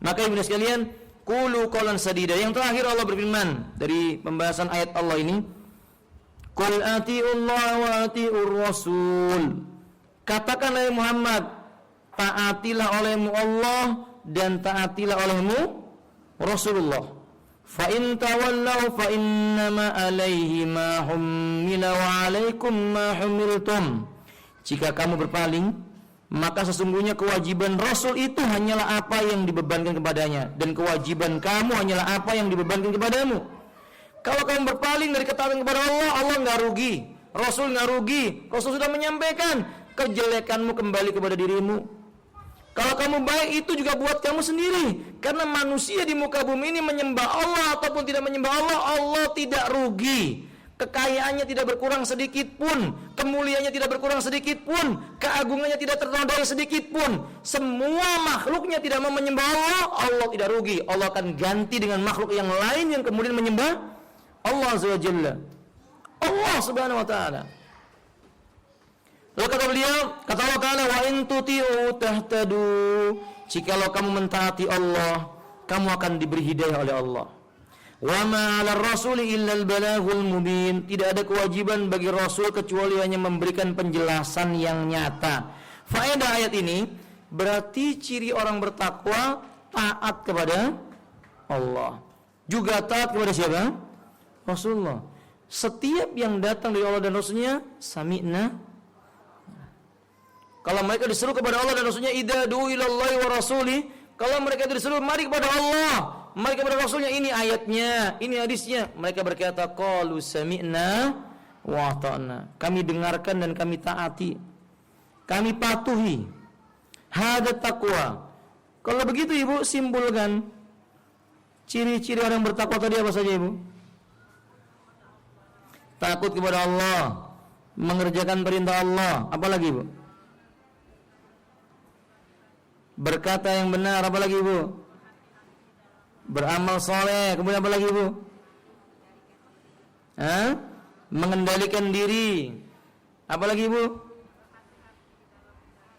Maka ibu sekalian, qulu qaulan sadida. Yang terakhir Allah berfirman dari pembahasan ayat Allah ini, qul ati'ullah wa ati'ur rasul. Katakan oleh Muhammad, taatilah olehmu Allah dan taatilah olehmu Rasulullah. Fa in tawallaw fa innama alaihi ma hummila wa alaikum ma humiltum. Jika kamu berpaling, maka sesungguhnya kewajiban Rasul itu hanyalah apa yang dibebankan kepadanya, dan kewajiban kamu hanyalah apa yang dibebankan kepadamu. Kalau kamu berpaling dari ketaatan kepada Allah, Allah enggak rugi, Rasul enggak rugi. Rasul sudah menyampaikan, kejelekanmu kembali kepada dirimu. Kalau kamu baik itu juga buat kamu sendiri. Karena manusia di muka bumi ini menyembah Allah ataupun tidak menyembah Allah, Allah tidak rugi. Kekayaannya tidak berkurang sedikit pun, kemuliaannya tidak berkurang sedikit pun, keagungannya tidak ternodai sedikit pun. Semua makhluknya tidak mau menyembah Allah, Allah tidak rugi. Allah akan ganti dengan makhluk yang lain yang kemudian menyembah Allah Azza wa Jalla. Allah Subhanahu wa taala. Lalu kata beliau, kata Allah Ta'ala, wa in tuti'u tahtadu. Jikalau kamu mentaati Allah, kamu akan diberi hidayah oleh Allah. Wa ma 'alar rasuli illa al-balaghul mubin. Tidak ada kewajiban bagi Rasul kecuali hanya memberikan penjelasan yang nyata. Faedah ayat ini berarti ciri orang bertakwa taat kepada Allah. Juga taat kepada siapa? Rasulullah. Setiap yang datang dari Allah dan Rasulnya, sami'na Kalau mereka disuruh kepada Allah dan Rasulnya, idza du'u ilallahi wa rasuli, kalau mereka disuruh mari kepada Allah, mari kepada Rasulnya, ini ayatnya, ini hadisnya, mereka berkata qalu sami'na wa ata'na, kami dengarkan dan kami taati, kami patuhi. Hada taqwa. Kalau begitu Ibu simpulkan ciri-ciri orang bertakwa tadi apa saja Ibu? Takut kepada Allah, mengerjakan perintah Allah, apa lagi Ibu? Berkata yang benar, apa lagi Ibu? Beramal soleh, kemudian apa lagi Ibu? Mengendalikan diri, apa lagi Ibu?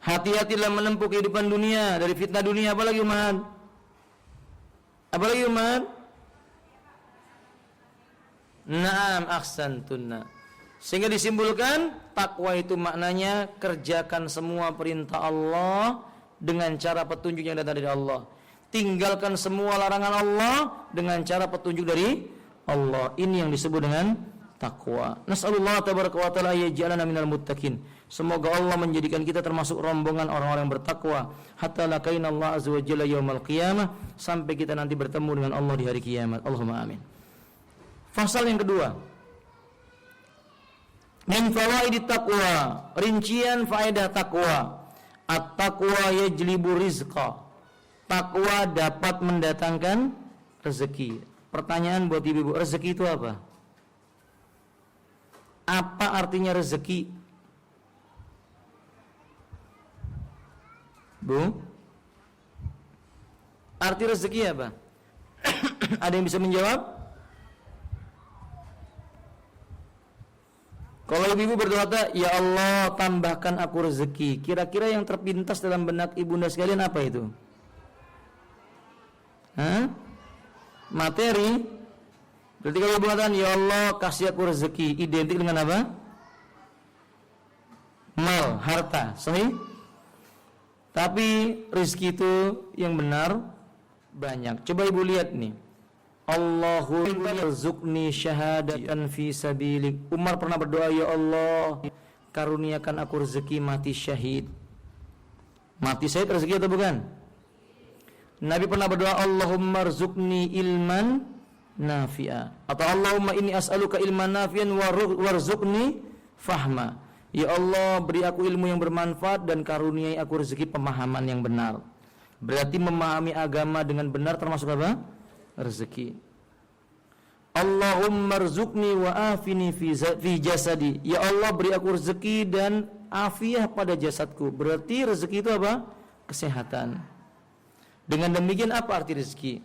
Hati-hati dalam menempuh kehidupan dunia dari fitnah dunia, apa lagi Umar? Apa lagi Umar? Naam ahsantunna. Sehingga disimpulkan takwa itu maknanya kerjakan semua perintah Allah dengan cara petunjuk yang datang dari Allah. Tinggalkan semua larangan Allah dengan cara petunjuk dari Allah. Ini yang disebut dengan takwa. Nas'alullah tabaraka wa ta'ala yaj'alana minal muttaqin. Semoga Allah menjadikan kita termasuk rombongan orang-orang yang bertakwa. Hatta laqaina Allah azza wa jalla yaumal qiyamah, sampai kita nanti bertemu dengan Allah di hari kiamat. Allahumma amin. Fasal yang kedua. Min fawaidit taqwa, rincian faedah takwa. At-taqwa yajlibu rizqa. Takwa dapat mendatangkan rezeki. Pertanyaan buat ibu-ibu, rezeki itu apa? Apa artinya rezeki? Bu? Arti rezeki apa? Ada yang bisa menjawab? Kalau ibu-ibu berkata, ya Allah tambahkan aku rezeki, kira-kira yang terpintas dalam benak ibunda sekalian apa itu? Materi. Berarti kalau ibu katakan, ya Allah kasih aku rezeki, identik dengan apa? Mal, harta, sahih? Tapi rezeki itu yang benar banyak. Coba ibu lihat nih. Allahumma rzuqni syahadatan fi sabilik. Umar pernah berdoa, ya Allah karuniakan aku rezeki mati syahid. Mati syahid rezeki atau bukan? Nabi pernah berdoa, Allahumma rzuqni ilman nafi'a, atau Allahumma inni as'aluka ilman nafi'an warzuqni fahma. Ya Allah beri aku ilmu yang bermanfaat dan karuniai aku rezeki pemahaman yang benar. Berarti memahami agama dengan benar termasuk apa? Rezeki. Allahumma rzuqni wa afini fi jasadi. Ya Allah beri aku rezeki dan afiah pada jasadku. Berarti rezeki itu apa? Kesehatan. Dengan demikian apa arti rezeki?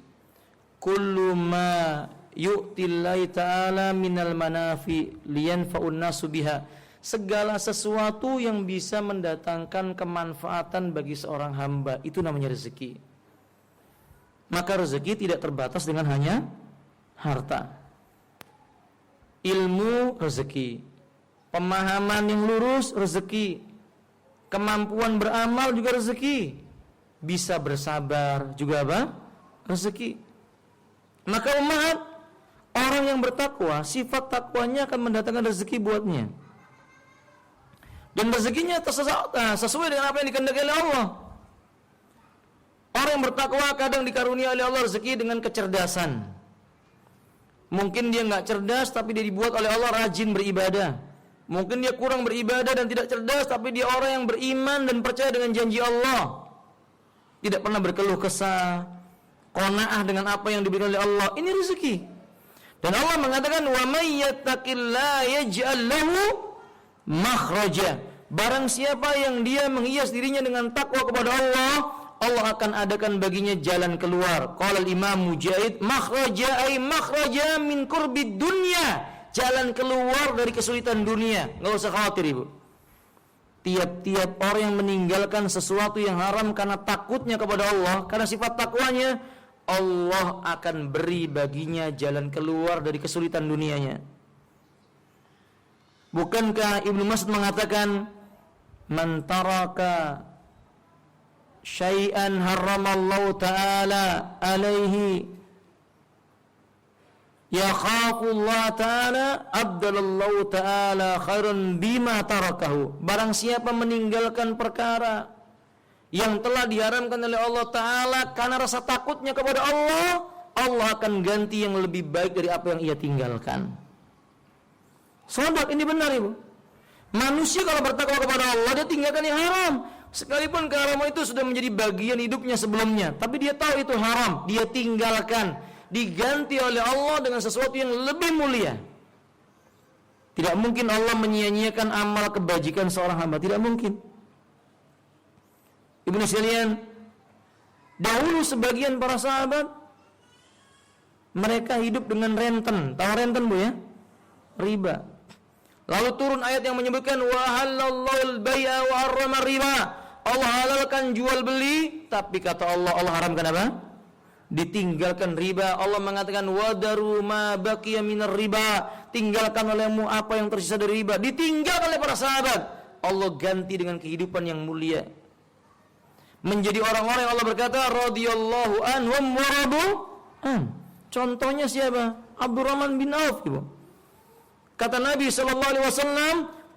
Kullu ma yu'tillahi ta'ala minal manafi liyanfa'un nasu biha. Segala sesuatu yang bisa mendatangkan kemanfaatan bagi seorang hamba, itu namanya rezeki. Maka rezeki tidak terbatas dengan hanya harta. Ilmu rezeki, pemahaman yang lurus rezeki, kemampuan beramal juga rezeki, bisa bersabar juga apa? Rezeki. Maka umat orang yang bertakwa, sifat takwanya akan mendatangkan rezeki buatnya. Dan rezekinya sesuai dengan apa yang dikehendaki oleh Allah. Orang yang bertakwa kadang dikarunia oleh Allah rezeki dengan kecerdasan. Mungkin dia nggak cerdas tapi dia dibuat oleh Allah rajin beribadah. Mungkin dia kurang beribadah dan tidak cerdas tapi dia orang yang beriman dan percaya dengan janji Allah. Tidak pernah berkeluh kesah, qanaah dengan apa yang diberikan oleh Allah. Ini rezeki. Dan Allah mengatakan wa may yattaqillaha yaj'al lahu makhraja. Barang siapa yang dia menghias dirinya dengan takwa kepada Allah, Allah akan adakan baginya jalan keluar. Qala al-Imam Mujahid, makhraja ay makhraja min kurbid dunya. Jalan keluar dari kesulitan dunia. Enggak usah khawatir Ibu. Tiap-tiap orang yang meninggalkan sesuatu yang haram karena takutnya kepada Allah, karena sifat takwanya, Allah akan beri baginya jalan keluar dari kesulitan dunianya. Bukankah Ibnu Mas'ud mengatakan, man taraka syai'an haramallahu ta'ala alaihi yakhafullah ta'ala abdalallahu ta'ala khairan bima tarakahu. Barang siapa meninggalkan perkara yang telah diharamkan oleh Allah Ta'ala karena rasa takutnya kepada Allah, Allah akan ganti yang lebih baik dari apa yang ia tinggalkan. Sahabat, ini benar ibu. Manusia kalau bertakwa kepada Allah, dia tinggalkan yang haram. Sekalipun keharaman itu sudah menjadi bagian hidupnya sebelumnya, tapi dia tahu itu haram, dia tinggalkan, diganti oleh Allah dengan sesuatu yang lebih mulia. Tidak mungkin Allah menyia-nyiakan amal kebajikan seorang hamba, tidak mungkin. Ibnu sekalian, dahulu sebagian para sahabat mereka hidup dengan renten. Tahu renten bu ya? Riba. Lalu turun ayat yang menyebutkan wa halallahu al-bai'a wa harrama riba. Allah halalkan jual beli, tapi kata Allah, Allah haramkan apa? Ditinggalkan riba. Allah mengatakan wadaru ma baqiya minar riba. Tinggalkan olehmu apa yang tersisa dari riba. Ditinggalkan oleh para sahabat. Allah ganti dengan kehidupan yang mulia. Menjadi orang-orang yang Allah berkata radhiyallahu anhum wa radu an. Contohnya siapa? Abdurrahman bin Auf, ibu. Kata Nabi SAW,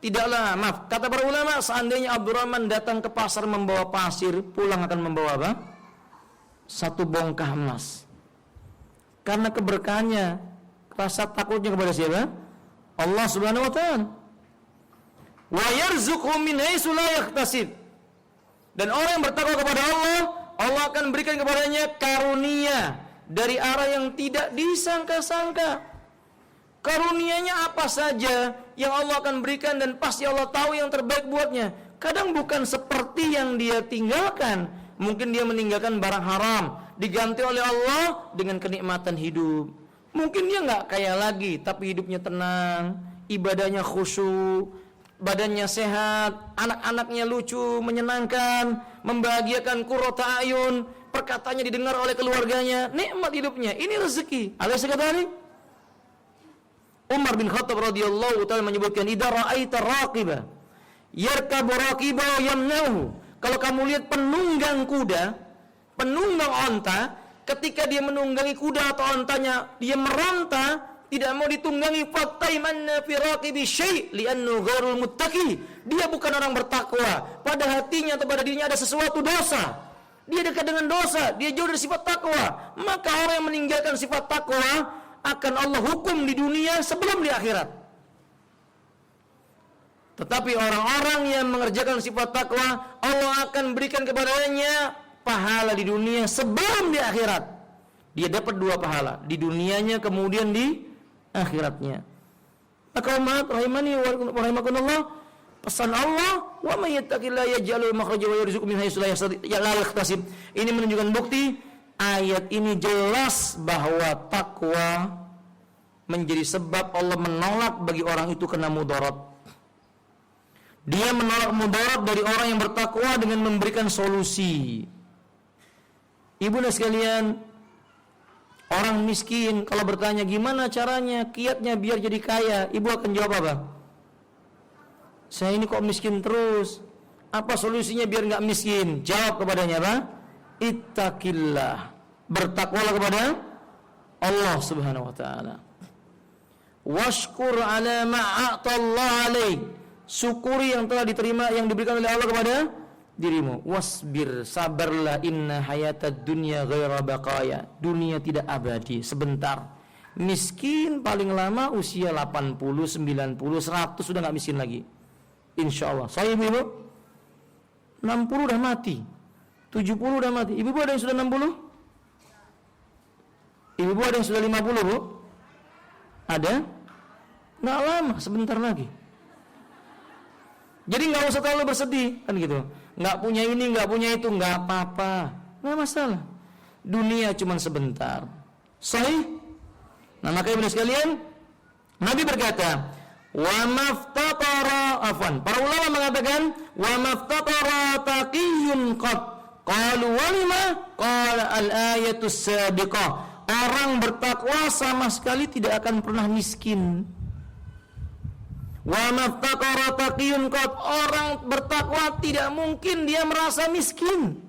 tidaklah, kata para ulama, seandainya Abdurrahman datang ke pasar membawa pasir, pulang akan membawa apa? Satu bongkah emas. Karena keberkahannya, rasa takutnya kepada siapa? Allah Subhanahu wa ta'ala. Wa yarzuqhu min haitsu la yahtasib. Dan orang yang bertakwa kepada Allah, Allah akan berikan kepadanya karunia dari arah yang tidak disangka-sangka. Karunianya apa saja yang Allah akan berikan dan pasti Allah tahu yang terbaik buatnya. Kadang bukan seperti yang dia tinggalkan. Mungkin dia meninggalkan barang haram, diganti oleh Allah dengan kenikmatan hidup. Mungkin dia nggak kaya lagi, tapi hidupnya tenang, ibadahnya khusyuk, badannya sehat, anak-anaknya lucu, menyenangkan, membahagiakan qurrata ayun, perkataannya didengar oleh keluarganya, nikmat hidupnya. Ini rezeki. Alaysa kadhalik? Umar bin Khattab radhiyallahu ta'ala menyebutkan, idza ra'aita raqiba yarkabu raqiba yamnahu. Kalau kamu lihat penunggang kuda, penunggang onta, ketika dia menunggangi kuda atau ontanya, dia meronta, tidak mau ditunggangi, fataimanna fi raqibi syai' li'annahu ghairul muttaqi. Dia bukan orang bertakwa, pada hatinya atau pada dirinya ada sesuatu dosa. Dia dekat dengan dosa, dia jauh dari sifat takwa. Maka orang yang meninggalkan sifat takwa akan Allah hukum di dunia sebelum di akhirat. Tetapi orang-orang yang mengerjakan sifat takwa, Allah akan berikan kepadanya pahala di dunia sebelum di akhirat. Dia dapat dua pahala, di dunianya kemudian di akhiratnya. Maka umat rahimani wa rahimakumullah, pesan Allah, wa may yattaqillaha yaj'al lahu makhraja wa yarzuqhu min haitsu la yahtasib. Ini menunjukkan bukti ayat ini jelas bahwa takwa menjadi sebab Allah menolak bagi orang itu kena mudarat. Dia menolak mudarat dari orang yang bertakwa dengan memberikan solusi. Ibu dan sekalian, orang miskin kalau bertanya gimana caranya, kiatnya biar jadi kaya, ibu akan jawab apa? Saya ini kok miskin terus. Apa solusinya biar nggak miskin? Jawab kepadanya apa? Ittaqillah. Bertakwalah kepada Allah Subhanahu wa taala. Washkur ala ma a'tallahu alaik. Syukuri yang telah diterima, yang diberikan oleh Allah kepada dirimu. Wasbir, sabarlah, inna hayatad dunya ghaira baqaya. Dunia tidak abadi, sebentar. Miskin paling lama usia 80, 90, 100 sudah enggak miskin lagi. Insyaallah. Saya ibu 60 udah mati. 70 udah mati. Ibu ada yang sudah 60? Ibu ada yang sudah 50, Bu? Ada? Nggak lama, sebentar lagi. Jadi nggak usah terlalu bersedih, kan gitu. Nggak punya ini, nggak punya itu, nggak apa-apa, nggak masalah. Dunia cuma sebentar. Sahih? Nah, maka ibu sekalian, Nabi berkata, wa maftatara afwan. Para ulama mengatakan, wa maftatara taqiyun qad. Qalu walima? Qala al-ayatus sabiqah. Orang bertakwa sama sekali tidak akan pernah miskin. Wa maftatara taqiyun qad. Orang bertakwa tidak mungkin dia merasa miskin.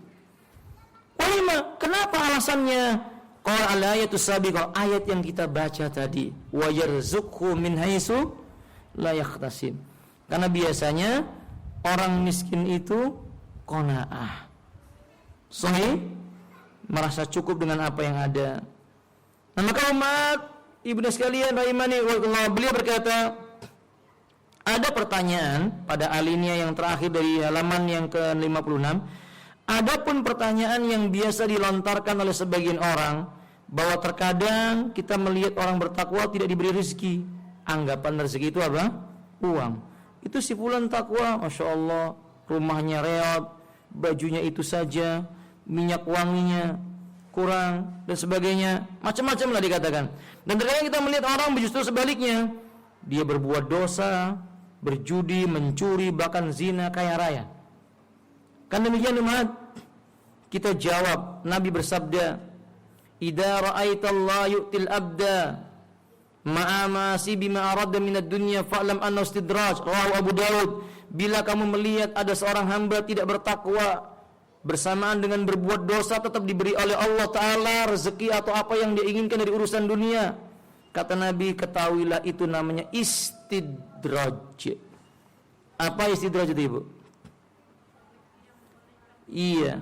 Walima? Kenapa alasannya? Qala al-ayatu sabiqah, ayat yang kita baca tadi, wa yarzuqhu min haitsu la yahtasib. Karena biasanya orang miskin itu qanaah. Sahih, merasa cukup dengan apa yang ada. Nah, maka umat ibnu sekalian rahimani wallahu, beliau berkata, ada pertanyaan pada alinea yang terakhir dari halaman yang ke-56. Adapun pertanyaan yang biasa dilontarkan oleh sebagian orang, bahwa terkadang kita melihat orang bertakwa tidak diberi rezeki. Anggapan rezeki itu apa? Uang. Itu si fulan takwa, Masya Allah, rumahnya reot, bajunya itu saja, minyak wanginya kurang, dan sebagainya. Macam-macam lah dikatakan. Dan terkadang kita melihat orang justru sebaliknya. Dia berbuat dosa, berjudi, mencuri, bahkan zina, kaya raya. Kan demikian umat. Kita jawab, Nabi bersabda, "Idza ra'aita Allah yu'til abda ma'a ma si bima arada minad dunya fa'lam anna istidraj." Rawahu Abu Daud. Bila kamu melihat ada seorang hamba tidak bertakwa bersamaan dengan berbuat dosa, tetap diberi oleh Allah Ta'ala rezeki atau apa yang dia inginkan dari urusan dunia, kata Nabi, ketahuilah itu namanya istidraj. Apa istidraj itu, Ibu? Iya,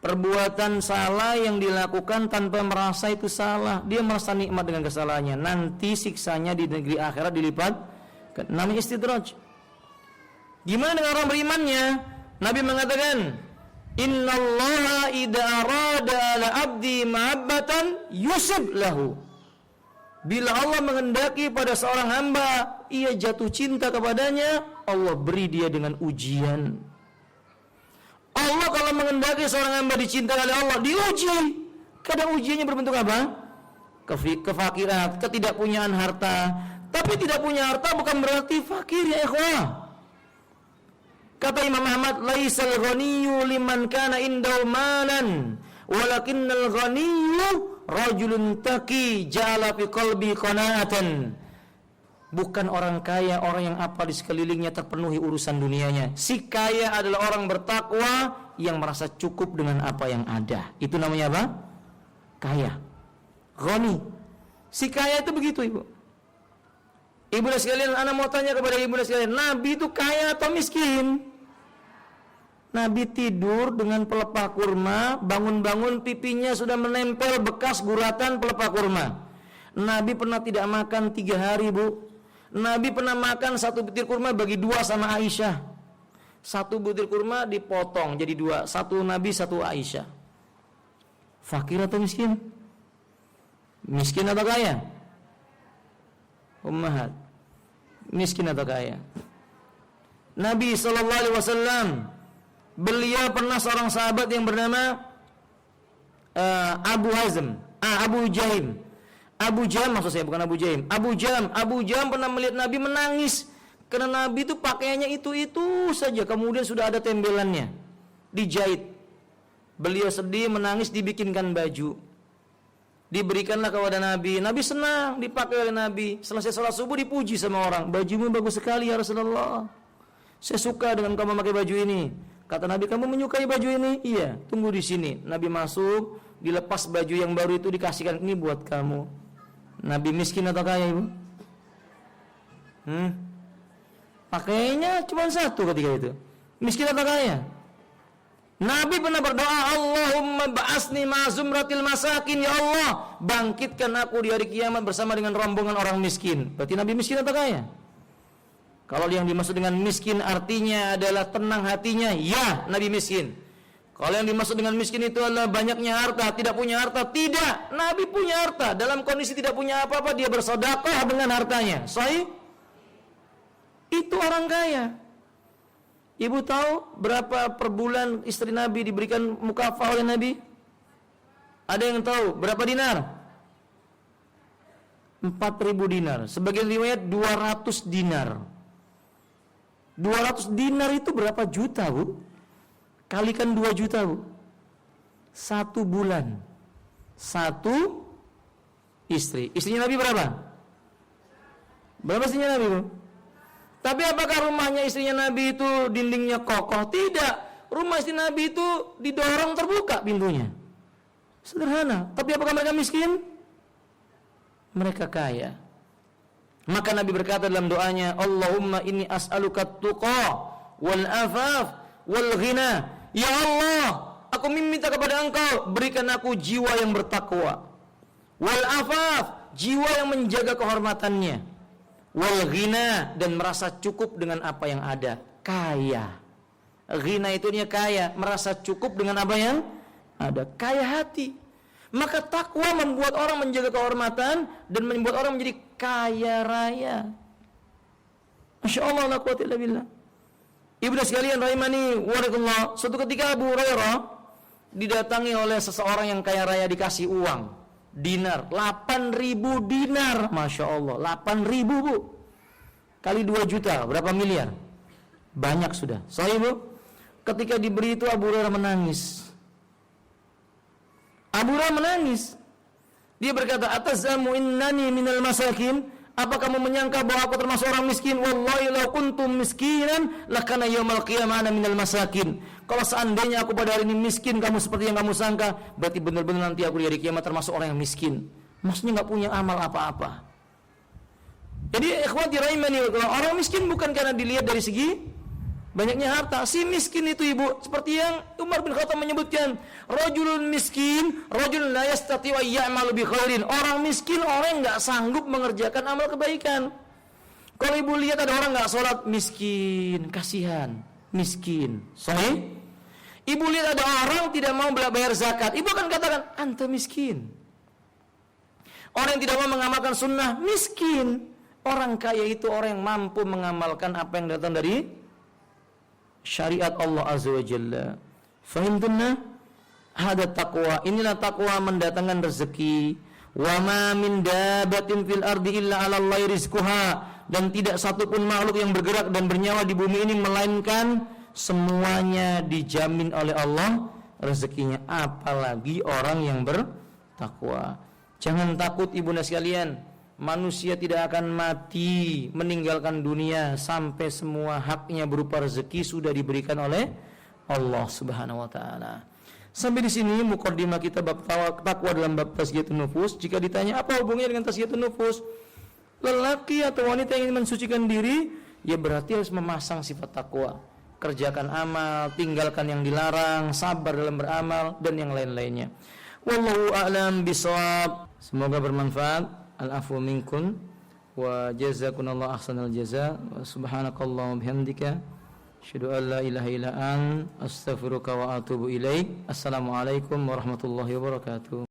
perbuatan salah yang dilakukan tanpa merasa itu salah. Dia merasa nikmat dengan kesalahannya. Nanti siksanya di negeri akhirat dilipat. Namanya istidraj. Gimana dengan orang berimannya? Nabi mengatakan, innallaha idza arada ala abdi ma'abbatan yusib lahu. Bila Allah menghendaki pada seorang hamba ia jatuh cinta kepadanya, Allah beri dia dengan ujian. Allah kalau menghendaki seorang hamba dicintai oleh Allah, diuji. Kadang ujiannya berbentuk apa? Kefakiran, ketidakpunyaan harta. Tapi tidak punya harta bukan berarti fakir, ya ikhwah. Kata Imam Ahmad, laisal ghaniyyu liman kana indahu malan, walakinnal ghaniyyu rajulun taqi ja'ala fi qalbi qanaatan. Bukan orang kaya orang yang apa di sekelilingnya terpenuhi urusan dunianya. Si kaya adalah orang bertakwa yang merasa cukup dengan apa yang ada. Itu namanya apa? Kaya. Ghani. Si kaya itu begitu, Ibu. Ibu dan sekalian, anak mau tanya kepada ibu dan sekalian, Nabi itu kaya atau miskin? Nabi tidur dengan pelepah kurma, bangun-bangun pipinya sudah menempel bekas guratan pelepah kurma. Nabi pernah tidak makan 3 hari, Bu. Nabi pernah makan 1 butir kurma bagi 2 sama Aisyah. 1 butir kurma dipotong jadi 2, 1 Nabi 1 Aisyah. Fakir atau miskin? Miskin atau kaya? Ummahat, miskin atau kaya? Nabi SAW, beliau pernah seorang sahabat yang bernama Abu Jahim. Abu Jam maksud saya, bukan Abu Jaim. Abu Jam pernah melihat Nabi menangis karena Nabi itu pakaiannya itu saja, kemudian sudah ada tembelannya, dijahit. Beliau sedih, menangis, dibikinkan baju, diberikanlah kepada Nabi. Nabi senang dipakai oleh Nabi. Selesai sholat subuh dipuji sama orang, bajumu bagus sekali ya Rasulullah, saya suka dengan kamu memakai baju ini. Kata Nabi, kamu menyukai baju ini? Iya, tunggu di sini. Nabi masuk, dilepas baju yang baru itu, dikasihkan, ini buat kamu. Nabi miskin atau kaya, Ibu? Pakainya cuma 1 ketika itu. Miskin atau kaya? Nabi pernah berdoa, Allahumma ba'asni ma'zumratil masakin. Ya Allah, bangkitkan aku di hari kiamat bersama dengan rombongan orang miskin. Berarti Nabi miskin atau kaya? Kalau yang dimaksud dengan miskin artinya adalah tenang hatinya, ya, Nabi miskin. Kalau yang dimaksud dengan miskin itu adalah banyaknya harta, tidak punya harta, tidak. Nabi punya harta, dalam kondisi tidak punya apa-apa dia bersedekah dengan hartanya. Sahih? Itu orang kaya. Ibu tahu berapa per bulan istri Nabi diberikan mukafah oleh Nabi? Ada yang tahu berapa dinar? 4.000 dinar. Sebagian riwayat 200 dinar. 200 dinar itu berapa juta, Bu? Kalikan 2 juta, Bu. 1 bulan 1 istri. Istrinya Nabi berapa? Berapa istrinya Nabi, Bu? Tapi apakah rumahnya istrinya Nabi itu dindingnya kokoh? Tidak. Rumah istri Nabi itu didorong terbuka pintunya. Sederhana. Tapi apakah mereka miskin? Mereka kaya. Maka Nabi berkata dalam doanya, Allahumma inni as'aluka tuqa wal afaf wal ghina. Ya Allah, aku meminta kepada Engkau, berikan aku jiwa yang bertakwa. Wal afaf, jiwa yang menjaga kehormatannya. Wal ghina, dan merasa cukup dengan apa yang ada. Kaya. Ghina itu dia kaya, merasa cukup dengan apa yang ada. Kaya hati. Maka takwa membuat orang menjaga kehormatan dan membuat orang menjadi kaya raya. Masya Allah, la quwwata illa billah. Ibu dan sekalian rahimani warakallah, suatu ketika Abu Hurairah didatangi oleh seseorang yang kaya raya, dikasih uang dinar, 8.000 dinar. Masya Allah, 8.000 bu, kali 2 juta, berapa miliar? Banyak sudah. Sahih bu. Ketika diberi itu Abu Hurairah menangis. Abu Hurairah menangis. Dia berkata, atazamu innani minal masakin? Apa kamu menyangka bahwa aku termasuk orang miskin? Wallahi law kuntum miskinan lakana yaumal qiyamah ana minal masakin. Kalau seandainya aku pada hari ini miskin, kamu seperti yang kamu sangka, berarti benar-benar nanti aku di hari kiamat termasuk orang yang miskin. Maksudnya enggak punya amal apa-apa. Jadi ikhwati rahimani, orang miskin bukan karena dilihat dari segi banyaknya harta. Si miskin itu ibu, seperti yang Umar bin Khattab menyebutkan, rajulun miskin, rajulun la yastati wa ya'malu bi khairin. Orang miskin orang yang enggak sanggup mengerjakan amal kebaikan. Kalau ibu lihat ada orang enggak sholat, miskin, kasihan, miskin. Sahih? Ibu lihat ada orang tidak mau bayar zakat, ibu akan katakan, anta miskin. Orang yang tidak mau mengamalkan sunnah, miskin. Orang kaya itu orang yang mampu mengamalkan apa yang datang dari syariat Allah Azza wa Jalla. Fahimtunna? Hada taqwa. Inilah taqwa mendatangkan rezeki. Wa ma min dabatin fil ardi illa 'ala Allahi rizquha. Dan tidak satupun makhluk yang bergerak dan bernyawa di bumi ini melainkan semuanya dijamin oleh Allah rezekinya. Apalagi orang yang bertakwa. Jangan takut ibunda sekalian. Manusia tidak akan mati meninggalkan dunia sampai semua haknya berupa rezeki sudah diberikan oleh Allah Subhanahu wa taala. Sampai di sini mukadimah kita bab takwa dalam bab tazkiyatun nufus. Jika ditanya apa hubungannya dengan tazkiyatun nufus? Lelaki atau wanita yang ingin mensucikan diri, ya berarti harus memasang sifat takwa. Kerjakan amal, tinggalkan yang dilarang, sabar dalam beramal dan yang lain-lainnya. Wallahu a'lam bishawab. Semoga bermanfaat. Al-afwu minkum wa jazakumullahu ahsanal jaza wa subhanakallahumma bihamdika asyhadu an la ilaha illa anta astaghfiruka wa atubu ilaik. Assalamualaikum warahmatullahi wabarakatuh.